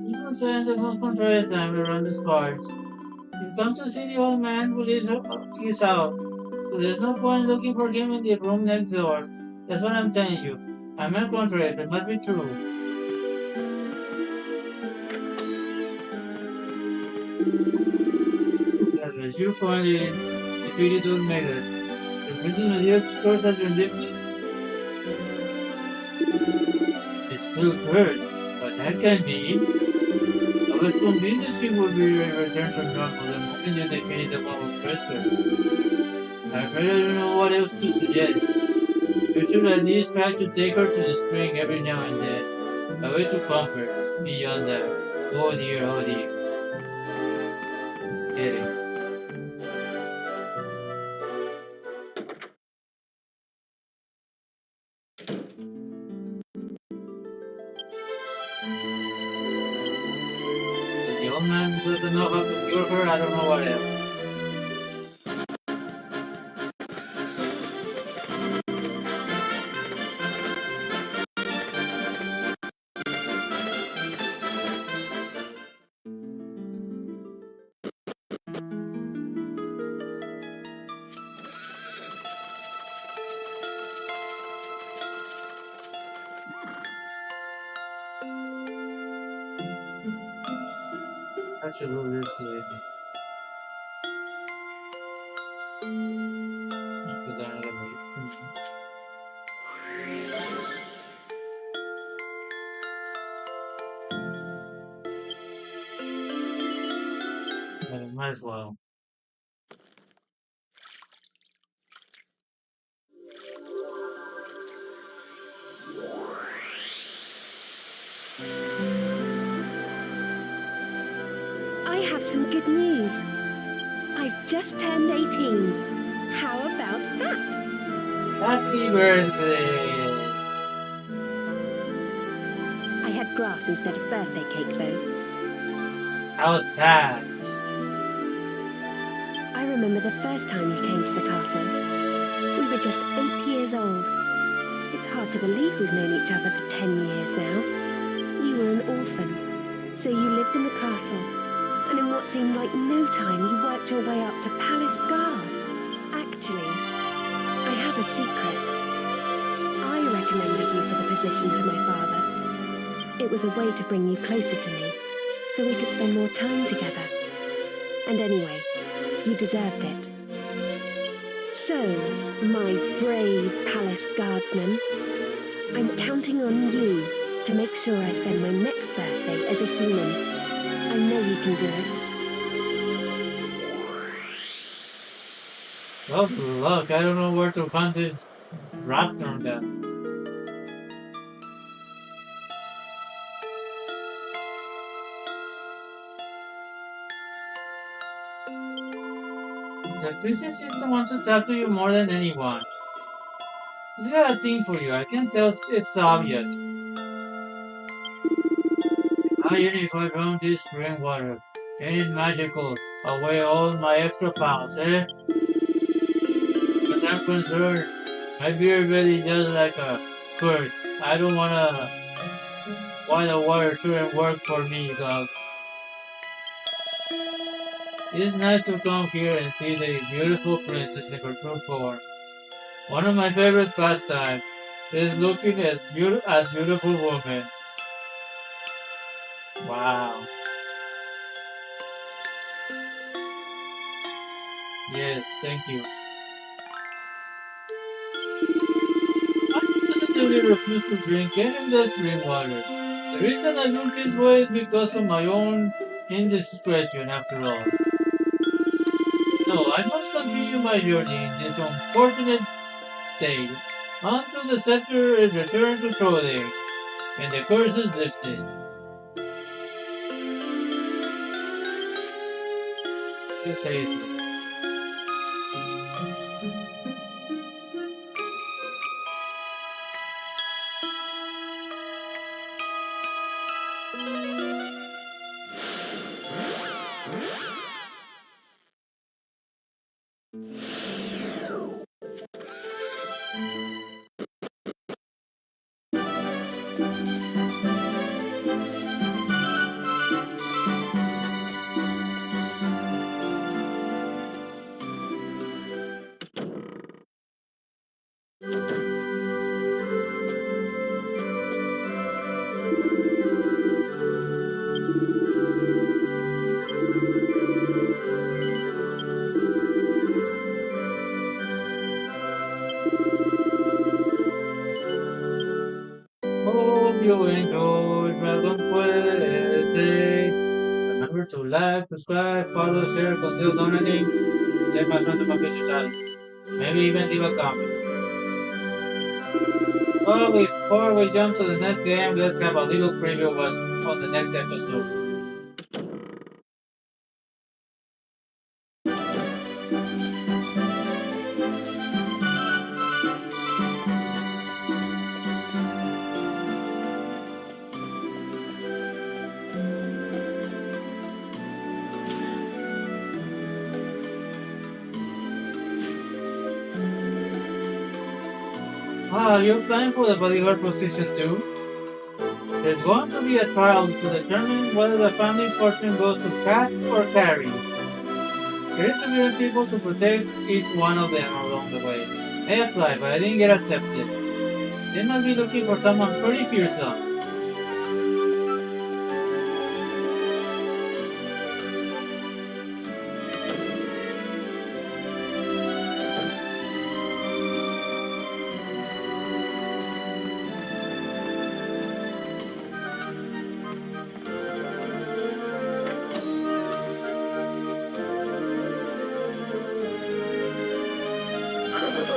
Speaker 1: People say the whole contrary time around these parts. You come to see the old man who lives his out. So there's no point looking for him in the room next door. That's what I'm telling you. I'm not contrary, it must be true. As you find it, defeated old Mega. The prison of the Earth's curse has been lifted. It's still cursed, but that can't be. I was convinced she would be returned to normal the moment you defeated the mob of Cursor. I'm afraid I don't know what else to suggest. You should at least try to take her to the spring every now and then. A way to comfort, beyond that. Oh dear, oh dear. Kidding. If the old man doesn't know how to cure her, I don't know what else. Absolutely silly. Might as well.
Speaker 4: I have some good news. I've just turned 18. How about that?
Speaker 1: Happy birthday!
Speaker 4: I had grass instead of birthday cake, though.
Speaker 1: How sad.
Speaker 4: I remember the first time you came to the castle. We were just 8 years old. It's hard to believe we've known each other for 10 years now. You were an orphan, so you lived in the castle, and in what seemed like no time, you worked your way up to palace guard. Actually, I have a secret. I recommended you for the position to my father. It was a way to bring you closer to me, so we could spend more time together. And anyway, you deserved it. So, my brave palace guardsman, I'm counting on you to make sure I spend my next birthday as a human. I know you can do it.
Speaker 1: Well, look, I don't know where to find this raptor then. The princess seems to want to talk to you more than anyone. She's got a thing for you, I can tell it's obvious. Imagine if I found this spring water. Ain't it magical? Away all my extra pounds, eh? As I'm concerned, my beer belly does like a curd. I don't wanna... Why the water shouldn't work for me, dog. It's nice to come here and see the beautiful princess in her true form. One of my favorite pastimes is looking at beautiful women. Wow. Yes, thank you. I positively refuse to drink any of the spring water. The reason I look this way is because of my own indiscretion after all. No, I must continue my journey in this unfortunate state until the scepter is returned to Trolley and the curse is lifted. You say it. Hope you enjoyed Dragon Quest. Remember to like, subscribe, follow, share, consider donating, save my friends to my pictures. Maybe even leave a comment. Well, before we jump to the next game, let's have a little preview of what's on the next episode. You're playing for the bodyguard position too? There's going to be a trial to determine whether the family fortune goes to Cass or Carrie. Here's to given people to protect each one of them along the way. I applied, but I didn't get accepted. They must be looking for someone pretty fearsome.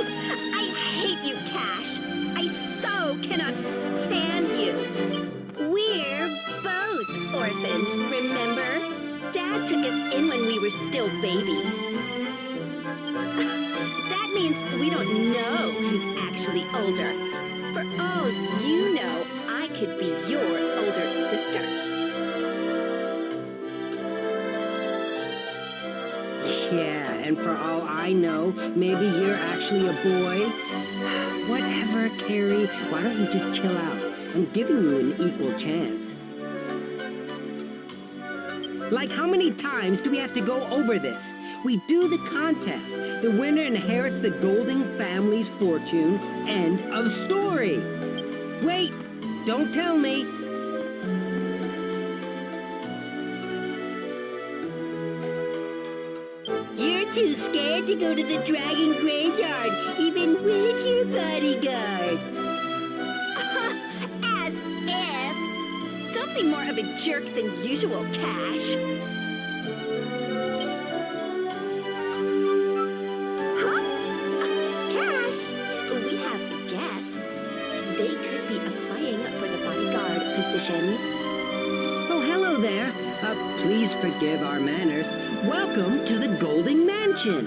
Speaker 4: I hate you, Cash. I so cannot stand you. We're both orphans, remember? Dad took us in when we were still babies. That means we don't know who's actually older. For all you know, I could be your older sister.
Speaker 6: Yeah, and for all I know, maybe you're actually a boy. Whatever, Carrie. Why don't you just chill out? I'm giving you an equal chance. Like, how many times do we have to go over this? We do the contest. The winner inherits the Golding family's fortune. End of story. Wait, don't tell me.
Speaker 4: You're too scared to go to the dragon graveyard, even with your bodyguards. As if. Don't be more of a jerk than usual, Cash. Huh? Cash, we have guests. They could be applying for the bodyguard position.
Speaker 6: Oh, hello there. Please forgive our manners. Welcome to the Golding Mansion.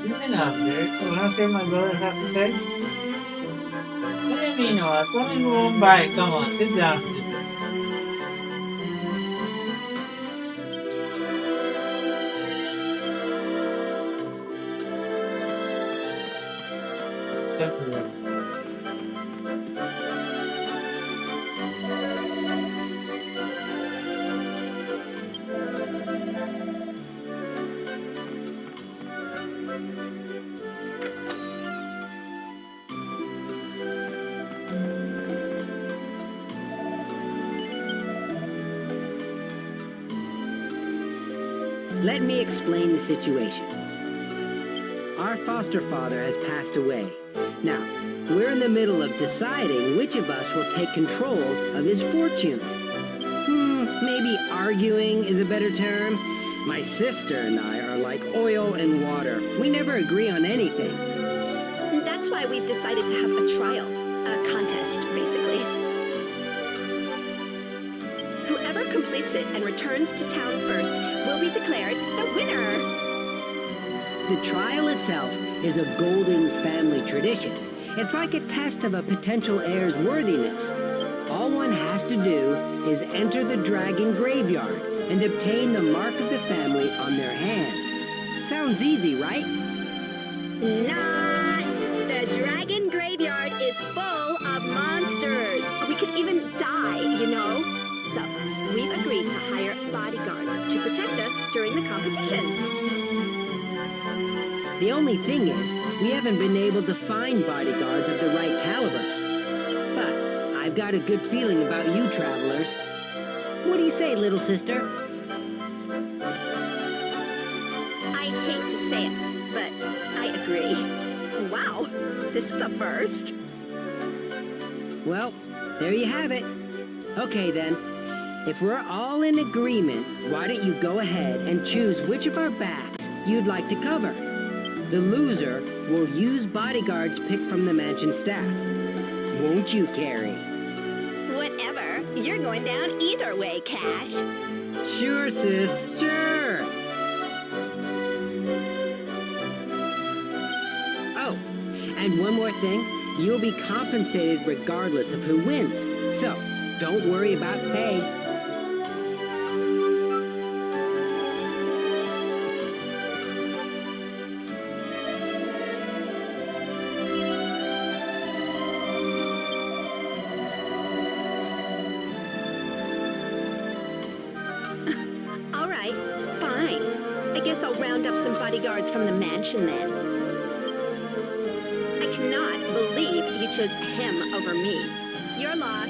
Speaker 1: Listen up, Derek. You wanna hear my brother have to say? What do you mean, Noah? Come and move on by. Come on, sit down, sister. Temporary.
Speaker 6: Let me explain the situation. Our foster father has passed away. Now, we're in the middle of deciding which of us will take control of his fortune. Maybe arguing is a better term. My sister and I are like oil and water. We never agree on anything.
Speaker 7: That's why we've decided to have a trial. A contest, basically. Whoever completes it and returns to town first will be declared the winner.
Speaker 6: The trial itself is a Golding family tradition. It's like a test of a potential heir's worthiness. All one has to do is enter the dragon graveyard and obtain the mark of the family on their hands. Sounds easy, right?
Speaker 7: Not! The dragon graveyard is full of monsters. We could even die, you know? So, we've agreed to hire bodyguards to protect us during the competition.
Speaker 6: The only thing is, we haven't been able to find bodyguards of the right caliber. But I've got a good feeling about you travelers. What do you say, little sister?
Speaker 7: I hate to say it, but I agree. Wow, this is a first.
Speaker 6: Well, there you have it. Okay then, if we're all in agreement, why don't you go ahead and choose which of our backs you'd like to cover? The loser will use bodyguards picked from the mansion staff. Won't you, Carrie?
Speaker 7: Whatever. You're going down either way, Cash.
Speaker 6: Sure, sis, sure. Oh, and one more thing. You'll be compensated regardless of who wins. So, don't worry about pay.
Speaker 7: All right, fine. I guess I'll round up some bodyguards from the mansion then. I cannot believe you chose him over me. Your loss.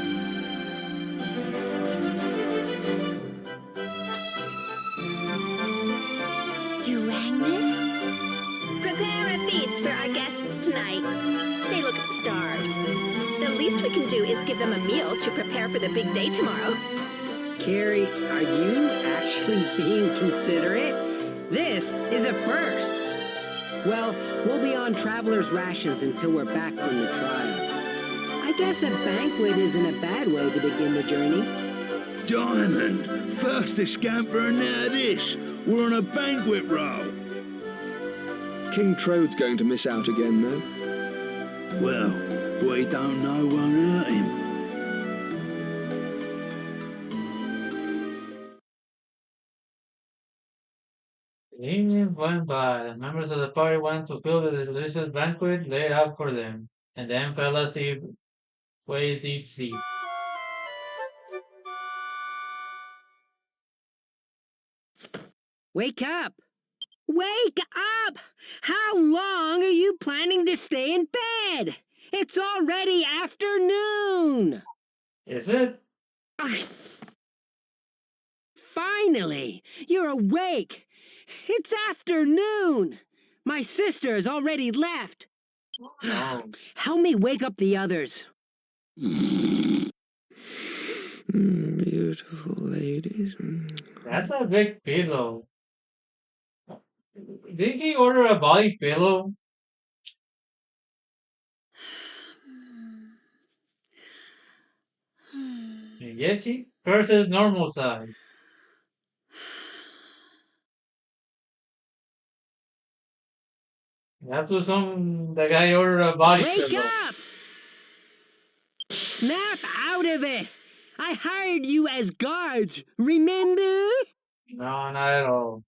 Speaker 7: You rang, miss? Prepare a feast for our guests tonight. They look starved. The least we can do is give them a meal to prepare for the big day tomorrow.
Speaker 6: Carrie, are you actually being considerate? This is a first. Well, we'll be on traveler's rations until we're back from the trial. I guess a banquet isn't a bad way to begin the journey.
Speaker 8: Diamond, first the scamper and now this. We're on a banquet roll.
Speaker 5: King Trode's going to miss out again, though.
Speaker 8: Well, we don't know won't hurt him.
Speaker 1: The evening went by. The members of the party went to fill the delicious banquet laid out for them, and then fell asleep, way deep sleep.
Speaker 6: Wake up! Wake up! How long are you planning to stay in bed? It's already afternoon!
Speaker 1: Is it?
Speaker 6: Ah. Finally, you're awake! It's afternoon! My sister has already left.
Speaker 1: No.
Speaker 6: Help me wake up the others.
Speaker 5: Beautiful ladies.
Speaker 1: That's a big pillow. Did he order a body pillow? Yes, hers is normal size. That was the guy ordered a body
Speaker 6: Wake
Speaker 1: pillow.
Speaker 6: up! Snap out of it! I hired you as guards, remember?
Speaker 1: No, not at all.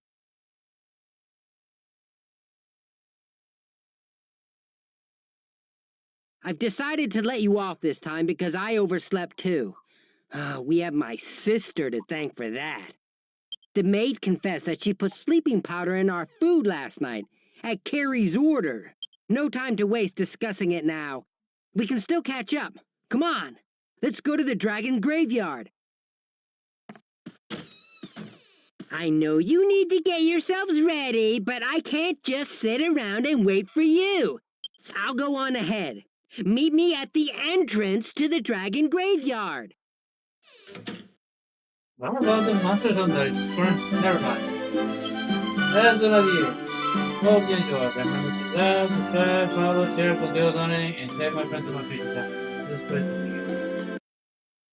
Speaker 6: I've decided to let you off this time because I overslept too. We have my sister to thank for that. The maid confessed that she put sleeping powder in our food last night, at Carrie's order. No time to waste discussing it now. We can still catch up. Come on, let's go to the dragon graveyard. I know you need to get yourselves ready, but I can't just sit around and wait for you. I'll go on ahead. Meet me at the entrance to the dragon graveyard.
Speaker 1: What about the monsters on the front? Never mind. That's good idea. Hope you enjoy. Remember to subscribe, follow, share for deals on it, and tag my friends on my Facebook. This is